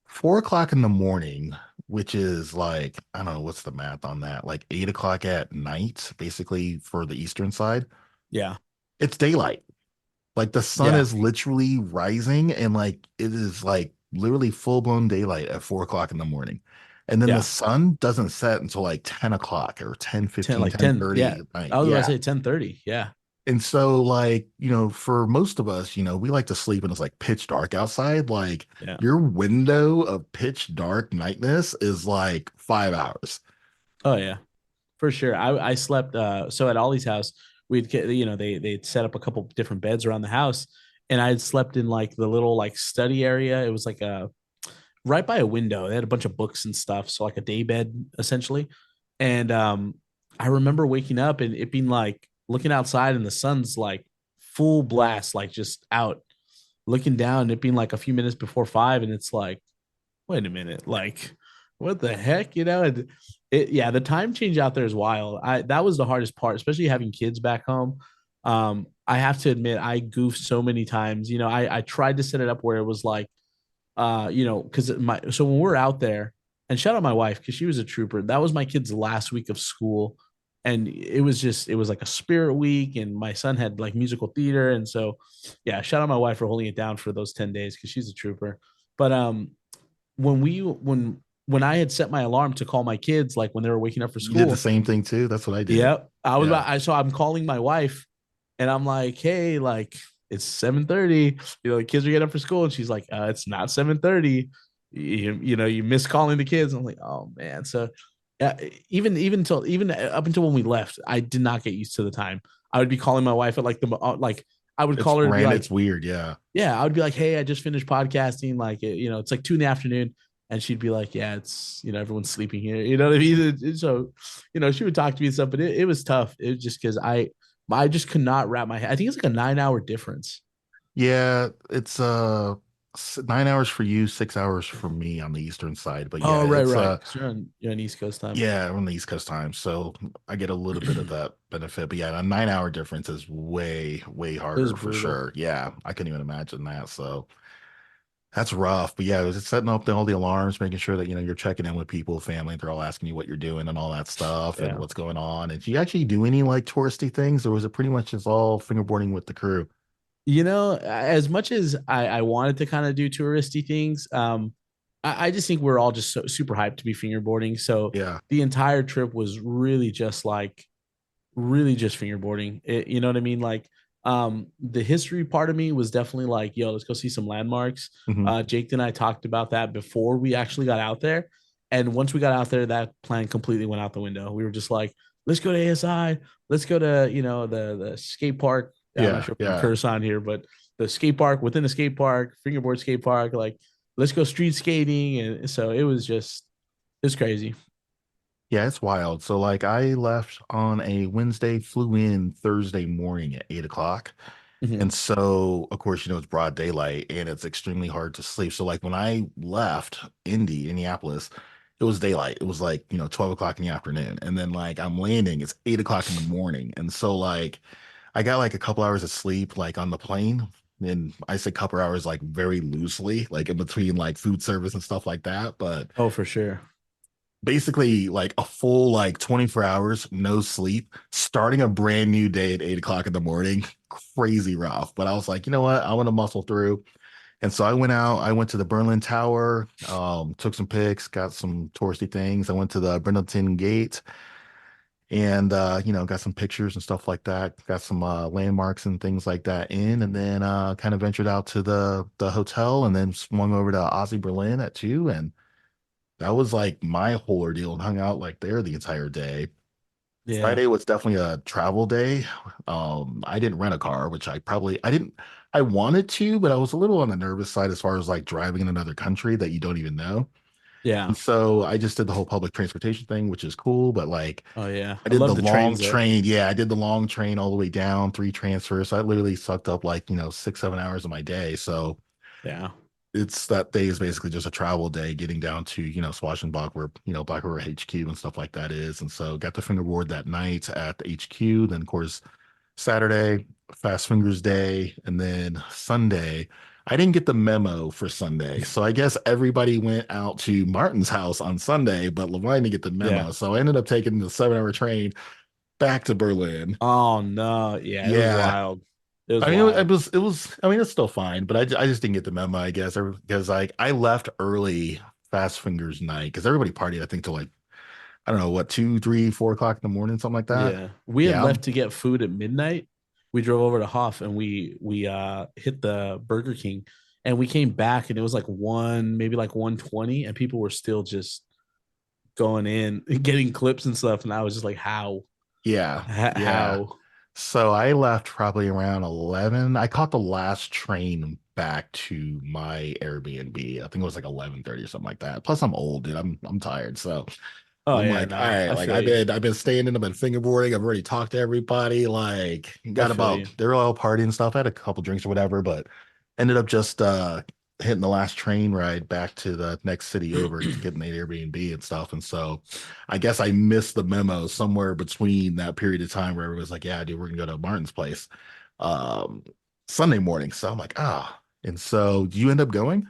4 o'clock in the morning, which is like, I don't know, what's the math on that? Like 8 o'clock at night, basically for the eastern side, Yeah. it's daylight. Like the sun Yeah. is literally rising and like it is like literally full blown daylight at 4 o'clock in the morning. And then the Yeah. sun doesn't set until like 10 o'clock or 10 10, 15, like ten 10. thirty Yeah. at night. I was about to Yeah. say 10:30. Yeah. And so like, for most of us, we like to sleep and it's like pitch dark outside. Like Yeah. your window of pitch dark nightness is like 5 hours. Oh, yeah. For sure. I slept so at Ollie's house, we'd get they'd set up a couple different beds around the house, and I had slept in like the little like study area. It was like a right by a window. They had a bunch of books and stuff, so like a day bed essentially. And I remember waking up and it being like looking outside and the sun's like full blast, like just out, looking down, it being like a few minutes before 5, and it's like, wait a minute, like what the heck, yeah, the time change out there is wild. That was the hardest part, especially having kids back home. I have to admit I goofed so many times. I tried to set it up where it was like because my so when we're out there, and shout out my wife because she was a trooper. That was my kid's last week of school, and it was like a spirit week, and my son had like musical theater, and so yeah, shout out my wife for holding it down for those 10 days because she's a trooper. But when I had set my alarm to call my kids, like when they were waking up for You did the school, same thing too. That's what I did. yep, I was Yeah. about I so I'm calling my wife and I'm like, hey, like it's 7:30. The kids are getting up for school, and she's like, it's not 7:30. You miss calling the kids. I'm like, oh man. So yeah, even up until when we left, I did not get used to the time. I would be calling my wife at like like I would It's call her and be ran, like, it's weird. Yeah. yeah, I would be like, hey, I just finished podcasting. Like, it's like 2 in the afternoon. and she'd be like, "Yeah, it's everyone's sleeping here." You know what I mean? So, she would talk to me and stuff, but it was tough. It was just because I just could not wrap my head. I think it's like a 9 hour difference. Yeah, it's 9 hours for you, 6 hours for me on the eastern side. But yeah, Oh, right, it's right. Because you're on East Coast time. yeah, we're on the East Coast time, so I get a little bit of that benefit. But yeah, a 9 hour difference is way, way It was harder for brutal. sure. Yeah, I couldn't even imagine that. So that's rough. But yeah, it was setting up all the alarms, making sure that you're checking in with people, family, they're all asking you what you're doing and all that stuff and Yeah. what's going on. And do you actually do any like touristy things, or was it pretty much just all fingerboarding with the crew? As much as I wanted to kind of do touristy things, I just think we're all just so super hyped to be fingerboarding. So Yeah. the entire trip was really just fingerboarding. You know what I mean? Like, the history part of me was definitely like, yo, let's go see some landmarks. Hmm. Jake and I talked about that before we actually got out there. And once we got out there, that plan completely went out the window. We were just like, let's go to ASI, let's go to, the skate park. I'm not Yeah. sure if we can Yeah. curse on here, but the skate park within the skate park, fingerboard skate park, like, let's go street skating. And so it's crazy. Yeah, it's wild. So like I left on a Wednesday, flew in Thursday morning at 8 o'clock. Mhm. And so, of course, it's broad daylight and it's extremely hard to sleep. So, like, when I left Indianapolis, it was daylight. It was like, 12 o'clock in the afternoon. And then, like, I'm landing, it's 8 o'clock in the morning. And so, like, I got like a couple hours of sleep, like, on the plane. And I say couple hours, like, very loosely, like, in between, like, food service and stuff like that. But Oh, for sure. basically like a full like 24 hours no sleep starting a brand new day at 8 o'clock in the morning, crazy rough. But I was like, you know what, I want to muscle through. And so I went to the Berlin Tower, took some pics, got some touristy things. I went to the Brendelton Gate and got some pictures and stuff like that, got some landmarks and things like that in, and then kind of ventured out to the hotel and then swung over to Aussie Berlin at 2, and that was like my whole ordeal and hung out like there the entire day. Yeah. Friday was definitely a travel day. I didn't rent a car, which I didn't, I wanted to, but I was a little on the nervous side as far as like driving in another country that you don't even know. Yeah. And so I just did the whole public transportation thing, which is cool, but like Oh yeah. I I did love the the long trains there. train. Yeah, I did the long train all the way down, 3 transfers. So I literally sucked up like, 6, 7 hours of my day. So Yeah. it's that day is basically just a travel day getting down to Swashbuckler where Black River HQ and stuff like that is. And so got the fingerboard that night at the HQ. Then of course Saturday, Fast Fingers Day, and then Sunday, I didn't get the memo for Sunday, so I guess everybody went out to Martin's house on Sunday, but Levine didn't get the Yeah. memo, so I ended up taking the 7 hour train back to Berlin. Oh no. Yeah, it was Yeah, wild. It was I mean, wild. I mean, it's still fine, but I just didn't get the memo, I guess, because like I left early Fast Fingers night because everybody partied, I think, till like, I don't know, what, 2, 3, 4 o'clock in the morning, something like that. Yeah. We had Yeah, left to get food at midnight. We drove over to Hoff and we hit the Burger King and we came back and it was like maybe like 1:20 and people were still just going in and getting clips and stuff. And I was just like, how? yeah, yeah. How? So I left probably around 11. I caught the last train back to my Airbnb. I think it was like 11:30 or something like that. Plus I'm old, dude. I'm tired. So Oh I'm yeah, like, all no, right, I like feel you. I've been staying in, I've been fingerboarding. I've already talked to everybody. Like I got feel about you. they were all partying and stuff. I had a couple drinks or whatever, but ended up just hitting the last train ride back to the next city over to get an Airbnb and stuff. And so I guess I missed the memo somewhere between that period of time where everybody's like, yeah, dude, we're gonna go to Martin's place um Sunday morning. So I'm like, ah. And so do you end up going?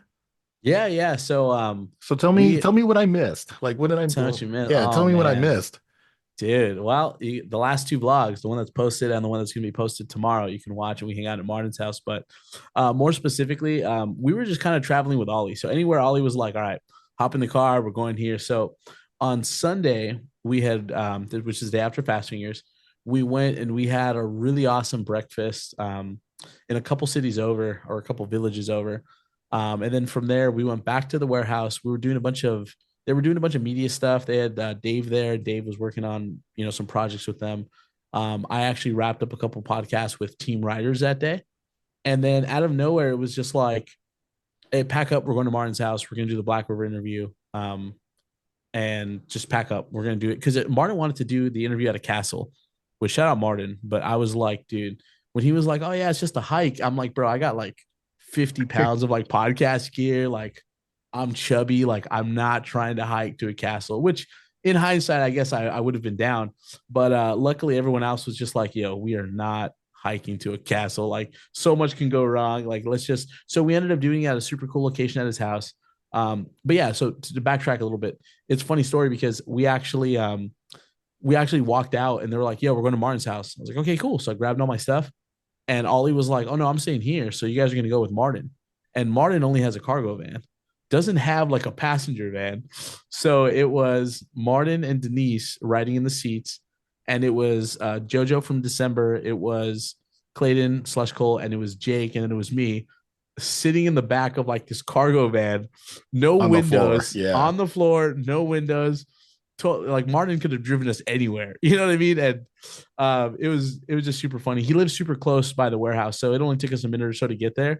Yeah, yeah. So So we tell me what I missed. Like what did I tell well, what you meant. yeah, Oh tell me what I man. missed. Dude, well, the last two vlogs, the one that's posted and the one that's going to be posted tomorrow, you can watch and we hang out at Martin's house. But more specifically, we were just kind of traveling with Ollie. So anywhere Ollie was like, all right, hop in the car, we're going here. So on Sunday, we had, which is the day after Fast Fingers, we went and we had a really awesome breakfast in a couple cities over or a couple villages over. And then from there, we went back to the warehouse. They were doing a bunch of media stuff. They had Dave there. Dave was working on some projects with them. I actually wrapped up a couple podcasts with team riders that day, and then out of nowhere, it was just like hey, pack up. We're going to Martin's house. We're going to do the Black River interview. And just pack up. We're going to do it because Martin wanted to do the interview at a castle, which shout out Martin. But I was like, dude, when he was like, oh, yeah, it's just a hike. I'm like, bro, I got like 50 pounds of like podcast gear. Like, I'm chubby. Like, I'm not trying to hike to a castle, which in hindsight, I guess I would have been down. But luckily, everyone else was just like, yo, we are not hiking to a castle. Like, so much can go wrong. Like, let's just. So we ended up doing it at a super cool location at his house. But yeah, so to backtrack a little bit, it's a funny story because we actually walked out and they were like, "Yo, we're going to Martin's house." I was like, "Okay, cool." So I grabbed all my stuff, and Ollie was like, "Oh no, I'm staying here. So you guys are gonna go with Martin." And Martin only has a cargo van, doesn't have like a passenger van. So it was Martin and Denise riding in the seats, and it was JoJo from December. It was Clayton slash Cole, and it was Jake, and then it was me sitting in the back of like this cargo van, no On the floor. windows, Yeah. on the floor, no windows. Like Martin could have driven us anywhere, you know what I mean? And it was just super funny. He lives super close by the warehouse, so it only took us a minute or so to get there.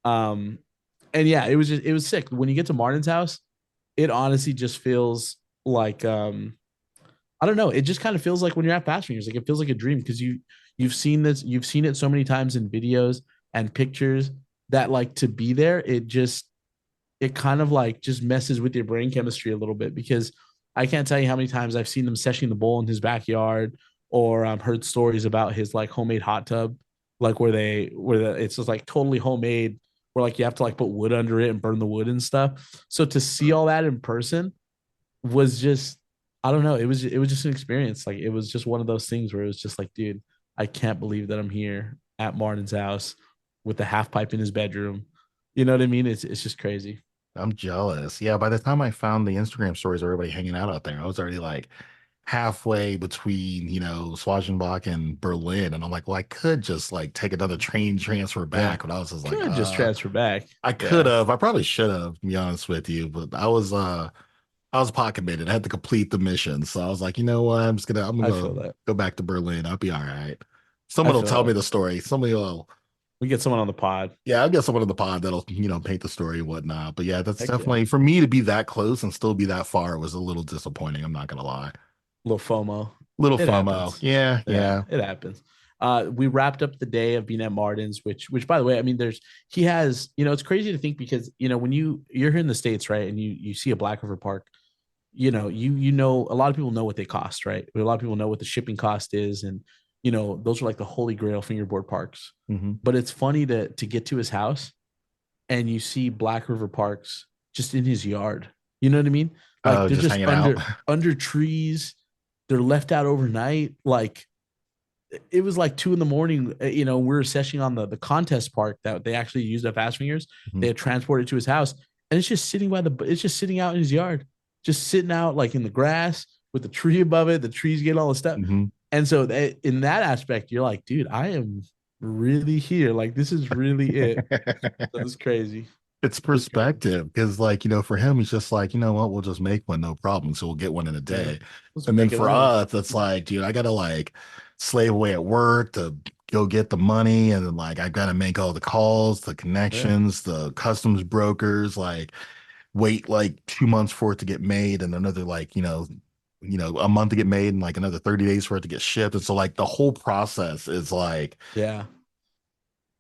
Um, and yeah, it was sick. When you get to Martin's house, it honestly just feels like I don't know. It just kind of feels like when you're at Fast Fingers, like it feels like a dream because you've seen it so many times in videos and pictures that like to be there, it kind of like just messes with your brain chemistry a little bit because I can't tell you how many times I've seen them seshing the bowl in his backyard or heard stories about his like homemade hot tub, like it's just like totally homemade, where like you have to like put wood under it and burn the wood and stuff. So to see all that in person was just I don't know. It was just an experience. Like it was just one of those things where it was just like, dude, I can't believe that I'm here at Martin's house with the half pipe in his bedroom. You know what I mean? It's just crazy. I'm jealous. Yeah, by the time I found the Instagram stories of everybody hanging out there, I was already like halfway between, Schwarzenbach and Berlin. And I'm like, well, I could just like take another train transfer Yeah. back. But I was just like, Could just transfer back. I could Yeah. have. I probably should have, to be honest with you. But I was pocket committed. I had to complete the mission. So I was like, you know what? I'm I gonna feel that. go back to Berlin. I'll be all right. I Someone will feel tell me that. the story. Somebody will, We get someone on the pod. yeah, I'll get someone in the pod that'll, paint the story and whatnot. But yeah, that's Heck yeah. definitely for me to be that close and still be that far was a little disappointing. I'm not gonna lie. A little FOMO. Little It FOMO. happens. Yeah, Yeah, yeah. it happens. We wrapped up the day of being at Martin's, which by the way, I mean, he has, it's crazy to think because when you're here in the States, right, and you see a Black River Park, you know a lot of people know what they cost, right? A lot of people know what the shipping cost is, and those are like the holy grail fingerboard parks. Hmm. But it's funny to get to his house and you see Black River Parks just in his yard. You know what I mean? Like Oh, they're just just hanging out. under trees. They're left out overnight. Like it was like 2 in the morning. We were seshing on the contest park that they actually used at Fast Fingers. They Mhm. had transported to his house, and it's just sitting out in his yard, just sitting out like in the grass with the tree above it. The trees get all the stuff, Hmm. and so in that aspect, you're like, dude, I am really here. Like this is really it. So it's crazy. It's It's crazy. perspective because, like, for him, he's just like, you know what, we'll just make one, no problem. So we'll get one in a Yeah. day. Let's And then make it for rain. us, it's like, dude, I gotta like slave away at work to go get the money. And then, like, I gotta make all the calls, the Yeah. connections, the customs brokers, like, wait like 2 months for it to get made and another, like, a month to get made and like another 30 days for it to get shipped. And so, like, the whole process is like, Yeah.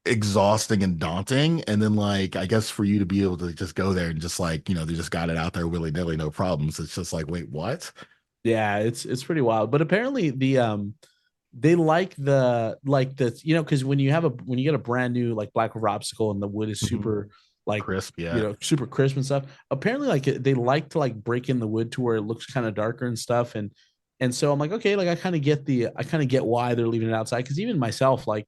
exhausting and daunting. And then, like, I guess for you to be able to just go there and just like, they just got it out there willy-nilly, no problems. It's just like, wait, what? Yeah. It's pretty wild. But apparently they because when you get a brand new like Black River obstacle and the wood is Mhm. super like Crisp, yeah. super crisp and stuff. Apparently, like they like to like break in the wood to where it looks kind of darker and stuff. And so I'm like, okay, like I kind of get why they're leaving it outside because even myself, like,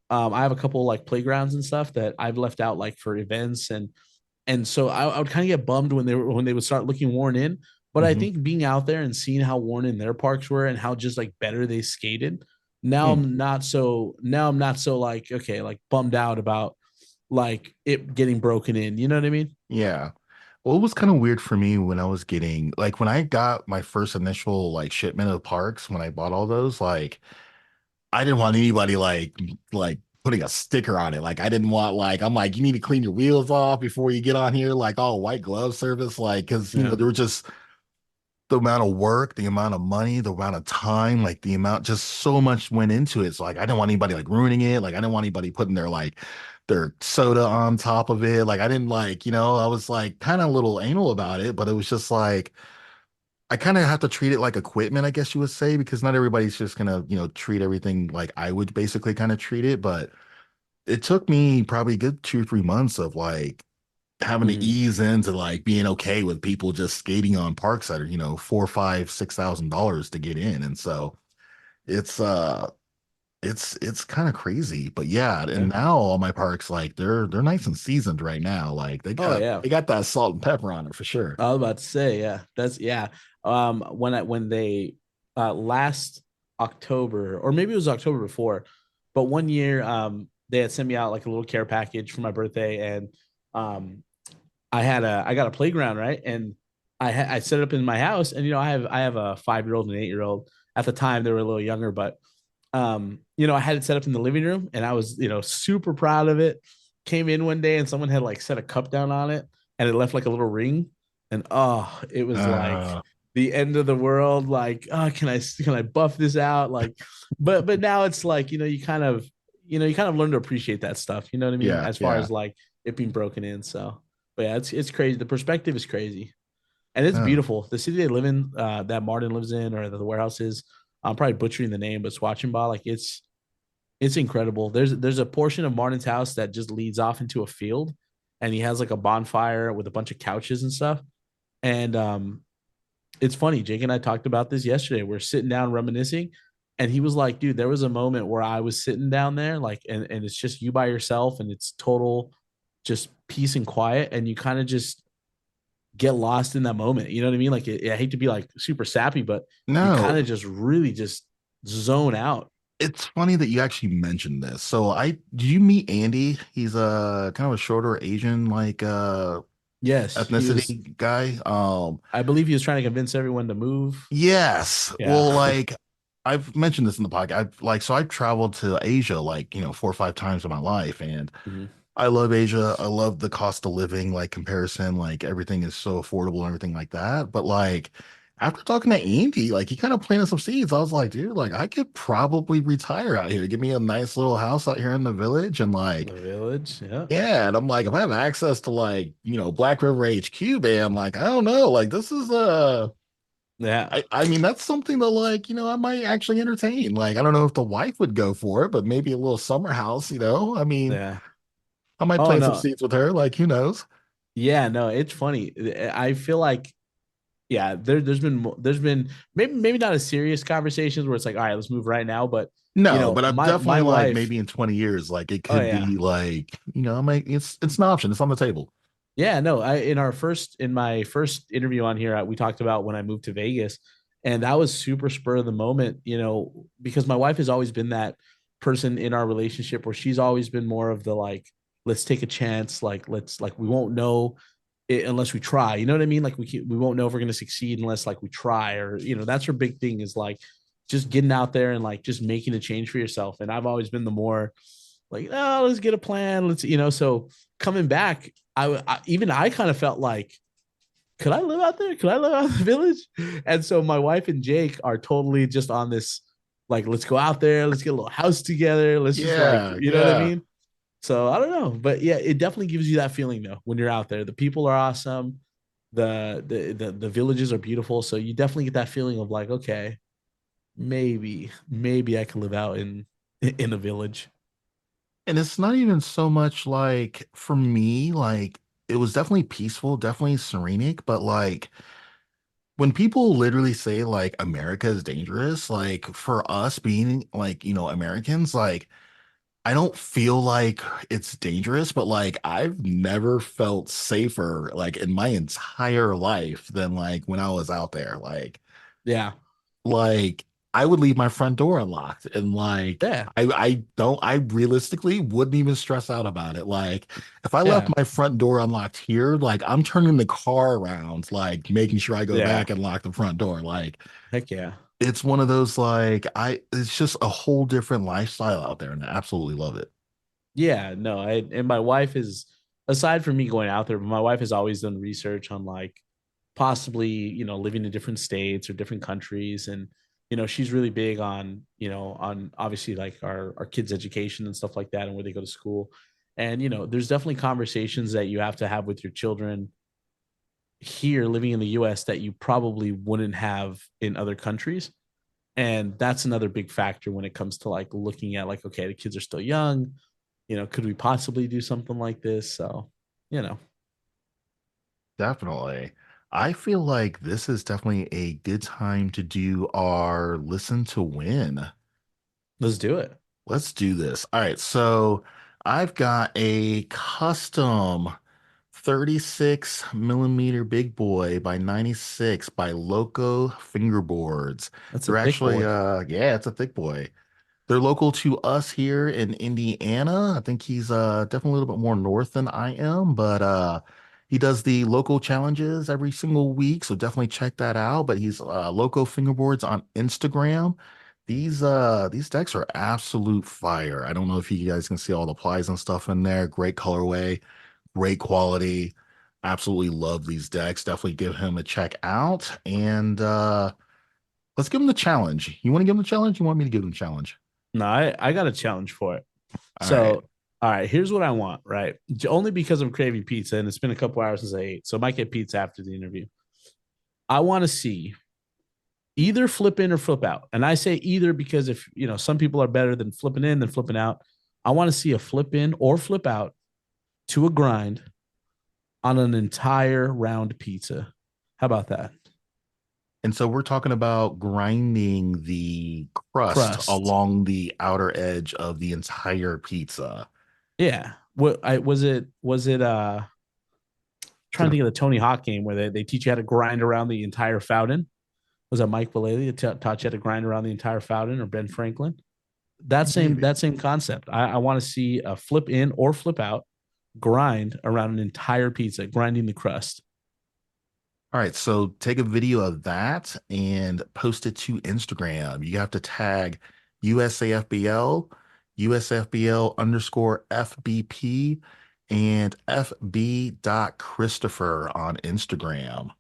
I have a couple like playgrounds and stuff that I've left out like for events and so I would kind of get bummed when they would start looking worn in. But I Hmm. think being out there and seeing how worn in their parks were and how just like better they skated, Hmm. now I'm not so like okay, like bummed out about like it getting broken in. You know what I mean? Yeah. Well, it was kind of weird for me when I was getting like when I got my first initial like shipment of parks when I bought all those, like I didn't want anybody like putting a sticker on it. Like I didn't want like I'm like you need to clean your wheels off before you get on here. Like all white glove service. Like because there were just the amount of work, the amount of money, the amount of time, like the amount, just so much went into it. So like I didn't want anybody like ruining it. Like I didn't want anybody putting their soda on top of it. Like I didn't like, I was like kind of a little anal about it, but it was just like I kind of have to treat it like equipment, I guess you would say, because not everybody's just gonna, treat everything like I would basically kind of treat it. But it took me probably a good 2 or 3 months of like having to Mhm. ease into like being okay with people just skating on parks that are, four, five, $6,000 to get in. And so it's it's kind of crazy. But yeah, and Yeah. now all my parks like they're nice and seasoned right now. Like they Oh got yeah. they got that salt and pepper on it for sure. I was about to say, yeah, that's yeah. When they last October, or maybe it was October before, but one year they had sent me out like a little care package for my birthday, and um I got a playground, right, and I set it up in my house, and I have a 5-year-old and an 8-year-old. At the time they were a little younger, but I had it set up in the living room, and I was super proud of it. Came in one day and someone had like set a cup down on it, and it left like a little ring, and it was like Uh the end of the world. Like, oh, can I buff this out? Like, but now it's like you kind of learn to appreciate that stuff. You know what I mean? yeah, As far yeah. as like it being broken in. So, but yeah, it's crazy. The perspective is crazy, and it's Uh, beautiful. The city they live in, that Martin lives in, or the warehouse is. I'm probably butchering the name, but Swatchenbaugh, like it's incredible. There's a portion of Martin's house that just leads off into a field, and he has like a bonfire with a bunch of couches and stuff. And it's funny. Jake and I talked about this yesterday. We're sitting down reminiscing, and he was like, "Dude, there was a moment where I was sitting down there, like, and it's just you by yourself, and it's total just peace and quiet, and you kind of just get lost in that moment. You know what I mean? Like, I hate to be like super sappy, but you kind no, of just really just zone out. it's funny that you actually mentioned this. So did you meet Andy? He's a kind of a shorter Asian like Yes, he was. ethnicity guy. I believe he was trying to convince everyone to move. Yes. Yeah. Well, like I've mentioned this in the podcast. I've traveled to Asia like, 4 or 5 times in my life, and Mhm. I love Asia. I love the cost of living, like comparison, like everything is so affordable and everything like that. But like after talking to Andy, like he kind of planted some seeds. I was like, dude, like I could probably retire out here. Give me a nice little house out here in the village and like The village. Yeah. yeah, and I'm like, if I have access to like, Black River HQ, man, like I don't know, like this is Yeah. I mean that's something that like, I might actually entertain. Like I don't know if the wife would go for it, but maybe a little summer house. I mean, Yeah. I might Oh plant some no. seeds with her, like who knows? Yeah, no, it's funny. I feel like yeah, there's been maybe not as serious conversations where it's like, all right, let's move right now. But No, but I'm my definitely like wife, maybe in 20 years, like it oh could yeah. be like, I might it's an option. It's on the table. Yeah, no, in my first interview on here, we talked about when I moved to Vegas, and that was super spur of the moment, because my wife has always been that person in our relationship where she's always been more of the like, let's take a chance, like we won't know it unless we try. You know what I mean? Like we won't know if we're going to succeed unless like we try, or that's her big thing is like just getting out there and like just making a change for yourself. And I've always been the more like, oh, let's get a plan. So coming back, I kind of felt like, could I live out there? Could I live out in the village? And so my wife and Jake are totally just on this, like, let's go out there, let's get a little house together, let's just like, Yeah, you know what I yeah. mean? So I don't know, but yeah, it definitely gives you that feeling though when you're out there. The people are awesome, the villages are beautiful, so you definitely get that feeling of like, okay, maybe I can live out in a village. And it's not even so much like for me, like it was definitely peaceful, definitely serenic, but like when people literally say like America is dangerous, like for us being like, Americans, like I don't feel like it's dangerous, but like I've never felt safer like in my entire life than like when I was out there. Yeah, Like I would leave my front door unlocked and like yeah, I realistically wouldn't even stress out about it. Like if I left yeah, my front door unlocked here, like I'm turning the car around, like making sure I go yeah. back and lock the front door. Like Heck yeah. it's one of those like it's just a whole different lifestyle out there and I absolutely love it. Yeah, no, and my wife is, aside from me going out there, but my wife has always done research on like possibly, living in different states or different countries. And, she's really big on, on obviously like our kids' education and stuff like that and where they go to school. And, there's definitely conversations that you have to have with your children here living in the US that you probably wouldn't have in other countries. And that's another big factor when it comes to like looking at like, okay, the kids are still young, could we possibly do something like this? So, you know, Definitely. I feel like this is definitely a good time to do our listen to win. let's do it. Let's do this. All right, so I've got a custom 36 millimeter big boy by 96 by Loco Fingerboards. That's a They're thick actually boy. yeah, it's a thick boy. They're local to us here in Indiana. I think he's definitely a little bit more north than I am, but he does the local challenges every single week, so definitely check that out. But he's Loco Fingerboards on Instagram. These decks are absolute fire. I don't know if you guys can see all the plies and stuff in there. Great colorway, great quality. Absolutely love these decks. Definitely give him a check out. And let's give him the challenge. You want to give him the challenge? You want me to give him the challenge? No, I got a challenge for it. All right. So, all right, here's what I want, right? Only because I'm craving pizza and it's been a couple hours since I ate. So I might get pizza after the interview. I want to see either flip in or flip out. And I say either because if, some people are better than flipping in than flipping out. I want to see a flip in or flip out to a grind on an entire round pizza. How about that? And so we're talking about grinding the crust Crust. along the outer edge of the entire pizza. Yeah. What I was it So trying to think of the Tony Hawk game where they teach you how to grind around the entire fountain. Was that Mike Vallely that taught you how to grind around the entire fountain, or Ben Franklin? That same maybe. that same concept. I want to see a flip in or flip out grind around an entire pizza, grinding the crust. All right, so take a video of that and post it to Instagram. You have to tag USAFBL, USFBL underscore FBP, and FB.Christopher on Instagram.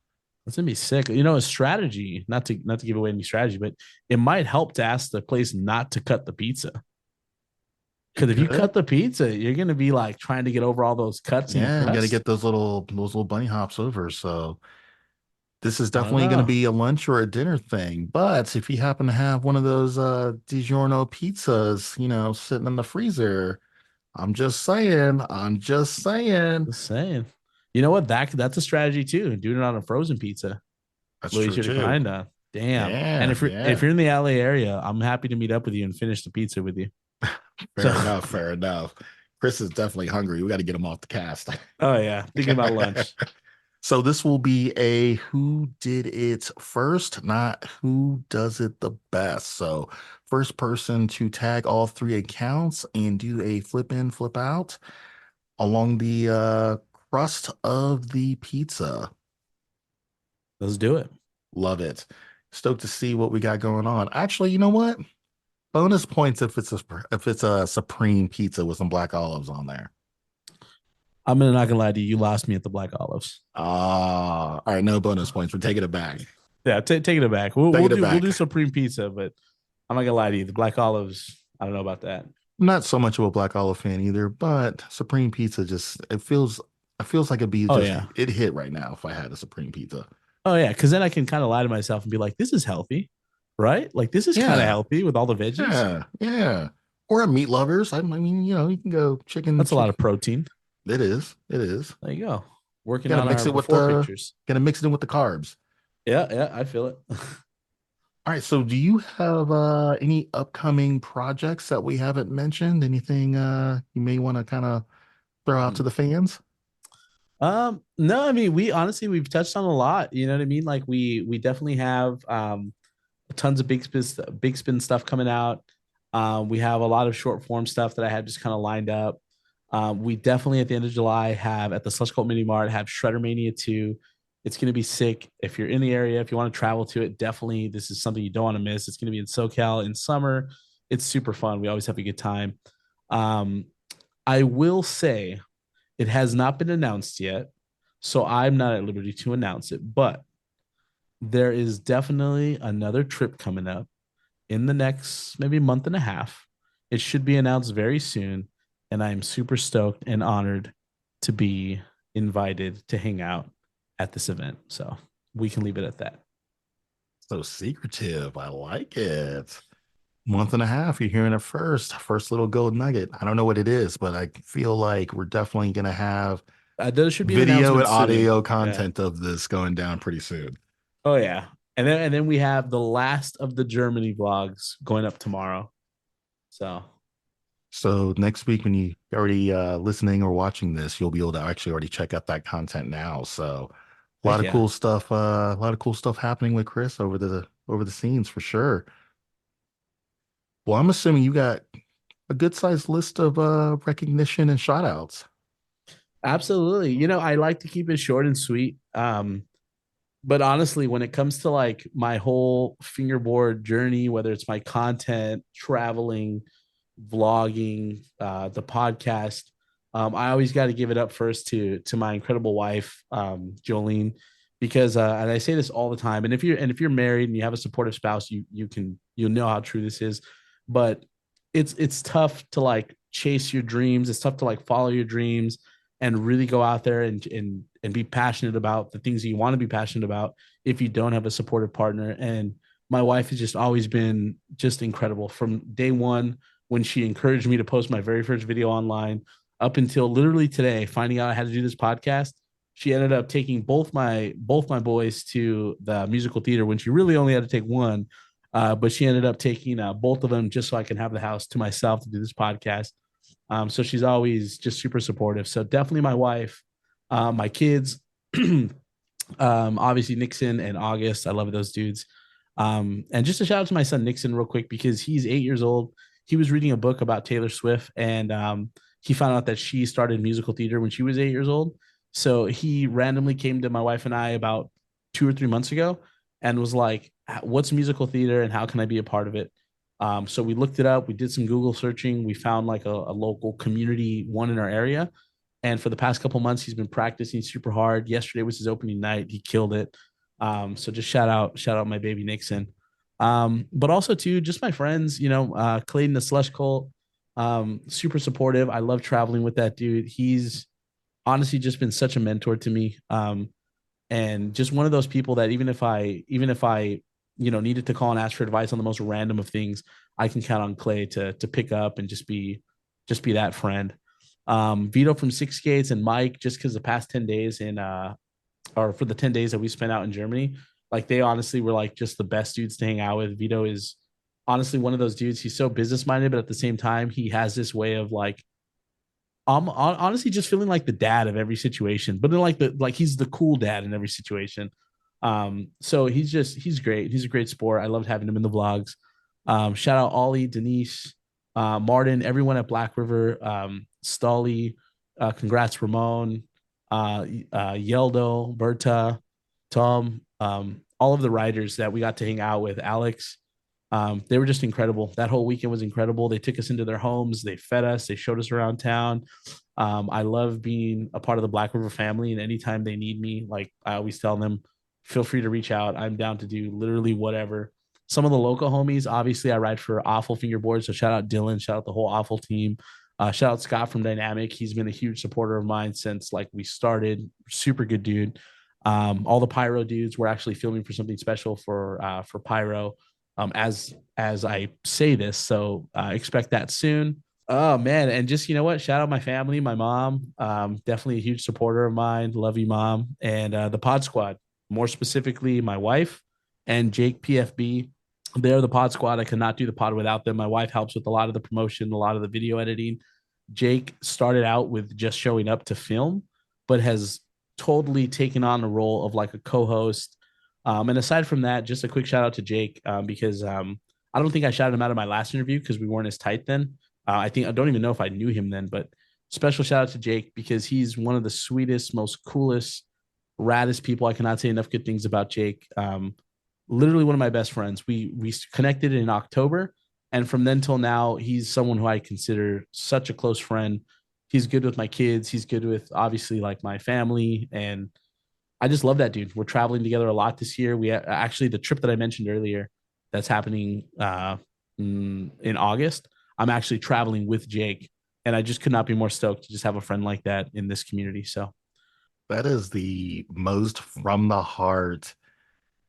That's gonna be sick. A strategy, not to give away any strategy, but it might help to ask the place not to cut the pizza. Because It if you could. cut the pizza, you're gonna be like trying to get over all those cuts in the Yeah, you got to crust. get those little bunny hops over. So this is I don't definitely going to know. be a lunch or a dinner thing. But if you happen to have one of those DiGiorno pizzas, sitting in the freezer, I'm just saying, I'm just saying. Just saying. You know what? That's a strategy too. Doing it on a frozen pizza. That's Little true easier to too. grind on. Damn. And Yeah, if yeah. you're in the LA area, I'm happy to meet up with you and finish the pizza with you. So Fair enough, fair enough. Chris is definitely hungry. We got to get him off the cast. oh yeah. Thinking about lunch. So this will be a who did it first, not who does it the best. So first person to tag all three accounts and do a flip in, flip out along the crust of the pizza. Let's do it. Love it. Stoked to see what we got going on. Actually, you know what? Bonus points if it's a supreme pizza with some black olives on there. I'm not gonna lie to you. You lost me at the black olives. All right, no bonus points. We're taking it back. Yeah, taking it back. We'll Taking it we'll do back. supreme pizza, but I'm not gonna lie to you. The black olives, I don't know about that. I'm not so much of a black olive fan either, but supreme pizza just it feels like it'd be Oh just yeah. it hit right now if I had a supreme pizza. Oh yeah. Because then I can kind of lie to myself and be like, this is healthy, right? Like this is kind of Yeah, healthy with all the veggies. yeah, yeah. Or a meat lovers. I mean, you can go chicken, That's a lot of chicken. protein. It is. It is. There you go. Working Gotta on mix our it with before the pictures. gotta mix it in with the carbs. Yeah, yeah, I feel it. All right, so do you have any upcoming projects that we haven't mentioned? Anything you may want to kind of throw out to the fans? No, I mean, we've touched on a lot. You know what I mean? Like we definitely have tons of big spin stuff coming out. We have a lot of short form stuff that I had just kind of lined up. We definitely at the end of July have at the Slush Cult Mini Mart have Shredder Mania 2. It's going to be sick. If you're in the area, if you want to travel to it, definitely this is something you don't want to miss. It's going to be in SoCal in summer. It's super fun. We always have a good time. Um, I will say it has not been announced yet, so I'm not at liberty to announce it, but there is definitely another trip coming up in the next maybe month and a half. It should be announced very soon, and I'm super stoked and honored to be invited to hang out at this event. So we can leave it at that. So secretive. I like it. Month and a half. You're hearing it first. First little gold nugget. I don't know what it is, but I feel like we're definitely going to have There should be an video and announcement soon. audio Yeah. content of this going down pretty soon. Oh yeah. And then we have the last of the Germany vlogs going up tomorrow. So So next week, when you already listening or watching this, you'll be able to actually already check out that content now. So a lot heck of yeah. cool stuff. A lot of cool stuff happening with Chris over the scenes for sure. Well, I'm assuming you got a good sized list of recognition and shout outs. Absolutely. I like to keep it short and sweet. But honestly, when it comes to like my whole fingerboard journey, whether it's my content, traveling, vlogging, the podcast, I always got to give it up first to my incredible wife, Jolene, because and I say this all the time. And if you're married and you have a supportive spouse, you'll know how true this is. But it's tough to like chase your dreams. It's tough to like follow your dreams and really go out there and be passionate about the things that you want to be passionate about if you don't have a supportive partner. And my wife has just always been just incredible from day one when she encouraged me to post my very first video online up until literally today, finding out I had to do this podcast. She ended up taking both my boys to the musical theater when she really only had to take one. But she ended up taking both of them just so I can have the house to myself to do this podcast. So she's always just super supportive. So definitely my wife, my kids, obviously Nixon and August. I love those dudes. And just a shout out to my son Nixon real quick because he's 8 years old. He was reading a book about Taylor Swift, and he found out that she started musical theater when she was 8 years old. So he randomly came to my wife and I about 2 or 3 months ago and was like, "What's musical theater and how can I be a part of it?" So we looked it up. We did some Google searching. We found like a local community one in our area. And for the past couple months, he's been practicing super hard. Yesterday was his opening night. He killed it. So just shout out my baby Nixon. But also too, just my friends, Clayton the Slush Cult, super supportive. I love traveling with that dude. He's honestly just been such a mentor to me. And just one of those people that even if I needed to call and ask for advice on the most random of things, I can count on Clay to pick up and just be that friend. Vito from Six Gates and Mike, just because the past 10 days or for the 10 days that we spent out in Germany, like they honestly were like just the best dudes to hang out with. Vito is honestly one of those dudes. He's so business minded, but at the same time, he has this way of like I'm honestly just feeling like the dad of every situation, but then like he's the cool dad in every situation. So he's great. He's a great sport. I loved having him in the vlogs. Shout out Ollie, Denise, Martin, everyone at Black River, Stolly, congrats Ramon, Yeldo, Berta, Tom, all of the writers that we got to hang out with, Alex. They were just incredible. That whole weekend was incredible. They took us into their homes. They fed us. They showed us around town. I love being a part of the Black River family. And anytime they need me, like I always tell them, feel free to reach out. I'm down to do literally whatever. Some of the local homies, obviously, I ride for Awful Fingerboard. So shout out Dylan, shout out the whole Awful team. Shout out Scott from Dynamic. He's been a huge supporter of mine since like we started. Super good dude. All the Pyro dudes were actually filming for something special for Pyro as I say this. So expect that soon. Oh man, and just what? Shout out my family, my mom. Definitely a huge supporter of mine. Love you, mom, and the Pod Squad. More specifically, my wife and Jake PFB. They're the Pod Squad. I cannot do the pod without them. My wife helps with a lot of the promotion, a lot of the video editing. Jake started out with just showing up to film, but has totally taken on the role of like a co-host. And aside from that, just a quick shout out to Jake because I don't think I shouted him out in my last interview because we weren't as tight then. I don't even know if I knew him then, but special shout out to Jake because he's one of the sweetest, most coolest, raddest people. I cannot say enough good things about Jake. Literally one of my best friends. We connected in October, and from then till now, he's someone who I consider such a close friend. He's good with my kids. He's good with obviously like my family, and I just love that dude. We're traveling together a lot this year. We actually the trip that I mentioned earlier that's happening in August. I'm actually traveling with Jake, and I just could not be more stoked to just have a friend like that in this community. So, That is the most from the heart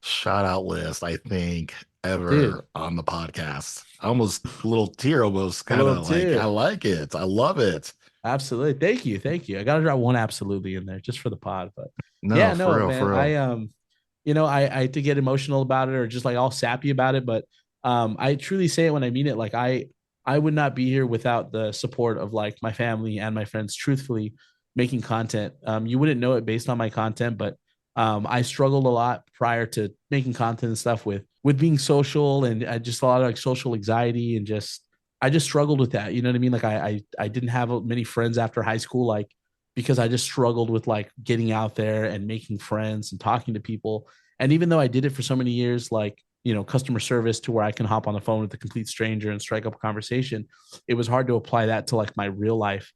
shout out list I think dude, ever on the podcast. Almost a little tear, almost a kind little of like I tear. like it. I love it. Absolutely. Thank you. Thank you. I got to drop one absolutely in there just for the pod. But No, yeah, for no, real, man. for real. I had to get emotional about it or just like all sappy about it. But I truly say it when I mean it. Like I would not be here without the support of like my family and my friends, truthfully making content. You wouldn't know it based on my content, but I struggled a lot prior to making content and stuff with being social and I just a lot of like social anxiety and just I just struggled with that. You know what I mean? Like I didn't have many friends after high school, like because I just struggled with like getting out there and making friends and talking to people. And even though I did it for so many years, like customer service to where I can hop on the phone with a complete stranger and strike up a conversation, it was hard to apply that to like my real life.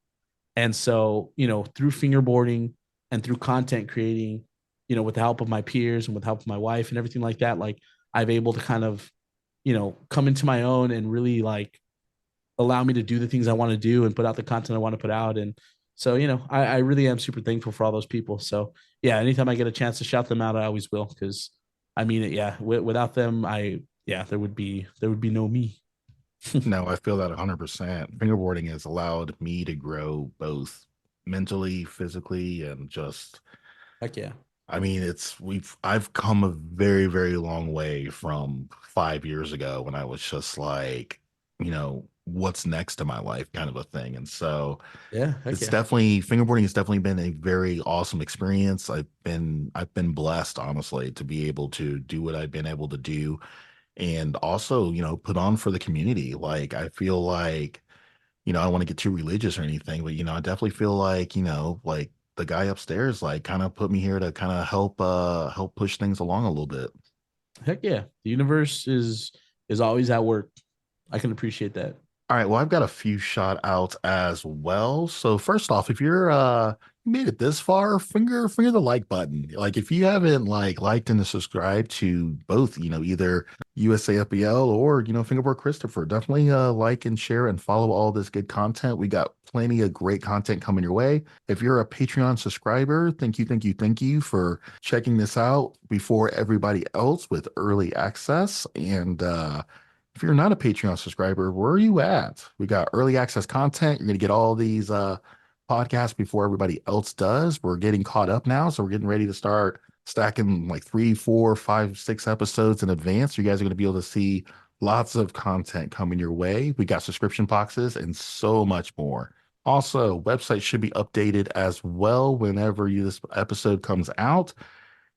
And so, through fingerboarding and through content creating, with the help of my peers and with the help of my wife and everything like that, like I've able to kind of, come into my own and really like allow me to do the things I want to do and put out the content I want to put out. And so, I really am super thankful for all those people. So yeah, anytime I get a chance to shout them out, I always will. Cause I mean it. Yeah. Without them, there would be no me. No, I feel that 100%. Fingerboarding has allowed me to grow both mentally, physically, and just Heck yeah. I mean, I've come a very, very long way from 5 years ago when I was just like, what's next to my life kind of a thing. And so Yeah. Heck it's yeah. definitely fingerboarding has definitely been a very awesome experience. I've been blessed, honestly, to be able to do what I've been able to do and also, put on for the community. Like I feel like I don't want to get too religious or anything, but I definitely feel like, like the guy upstairs like kind of put me here to kind of help push things along a little bit. Heck yeah. The universe is always at work. I can appreciate that. All right, well, I've got a few shout outs as well. So first off, if you're you made it this far, finger the like button. Like if you haven't like liked and subscribed to both, either USAFBL or Fingerboard Christopher, definitely like and share and follow all this good content. We got plenty of great content coming your way. If you're a Patreon subscriber, thank you for checking this out before everybody else with early access. And if you're not a Patreon subscriber, where are you at? We got early access content. You're going to get all these podcasts before everybody else does. We're getting caught up now, so we're getting ready to start stacking like 3, 4, 5, 6 episodes in advance. You guys are going to be able to see lots of content coming your way. We got subscription boxes and so much more. Also, website should be updated as well whenever this episode comes out.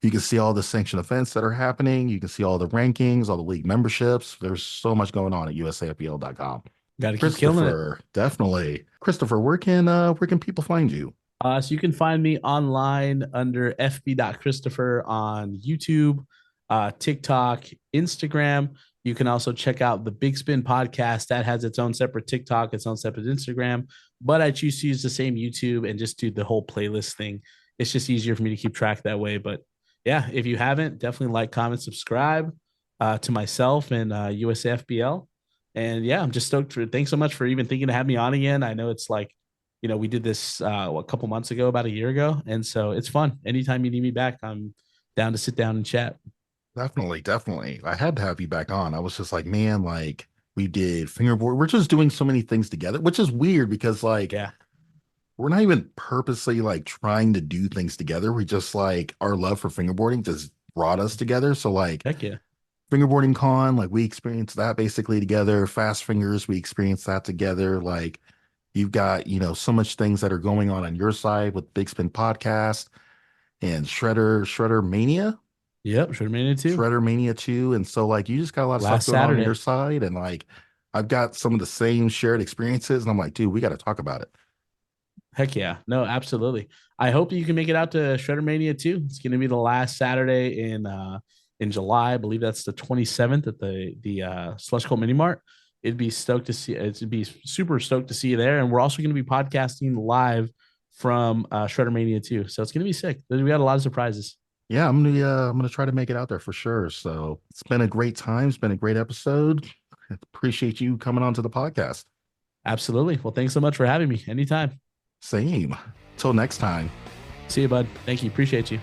You can see all the sanctioned events that are happening. You can see all the rankings, all the league memberships. There's so much going on at USAFBL.com. Got to keep killing it. Christopher, definitely. Christopher, where can people find you? So you can find me online under FB.Christopher on YouTube, TikTok, Instagram. You can also check out the Big Spin podcast that has its own separate TikTok, its own separate Instagram. But I choose to use the same YouTube and just do the whole playlist thing. It's just easier for me to keep track that way. But yeah, if you haven't, definitely like, comment, subscribe to myself and USFBL. And yeah, I'm just stoked for. Thanks so much for even thinking to have me on again. I know it's like we did this a couple months ago, about a year ago, and so it's fun. Anytime you need me back, I'm down to sit down and chat. Definitely, definitely. I had to have you back on. I was just like, man, like we did fingerboard. We're just doing so many things together, which is weird because like Yeah, we're not even purposely like trying to do things together. We just like our love for fingerboarding just brought us together. So like heck yeah, fingerboarding con, like we experienced that basically together. Fast fingers, we experienced that together. Like you've got, so much things that are going on your side with Big Spin Podcast and Shredder Mania, yep. Should have made it too. Shredder Mania 2. And so like you just got a lot of stuff Last going on your Saturday. side. And like I've got some of the same shared experiences. And I'm like, dude, we got to talk about it. Heck yeah, no, absolutely. I hope you can make it out to Shredder Mania too. It's going to be the last Saturday in July. I believe that's the 27th at the Slush Cult Mini Mart. It'd be super stoked to see you there. And we're also going to be podcasting live from Shredder Mania too. So it's going to be sick. We got a lot of surprises. Yeah, I'm gonna try to make it out there for sure. So it's been a great time. It's been a great episode. Appreciate you coming on to the podcast. Absolutely. Well, thanks so much for having me. Anytime. Same. Till next time. See you, bud. Thank you. Appreciate you.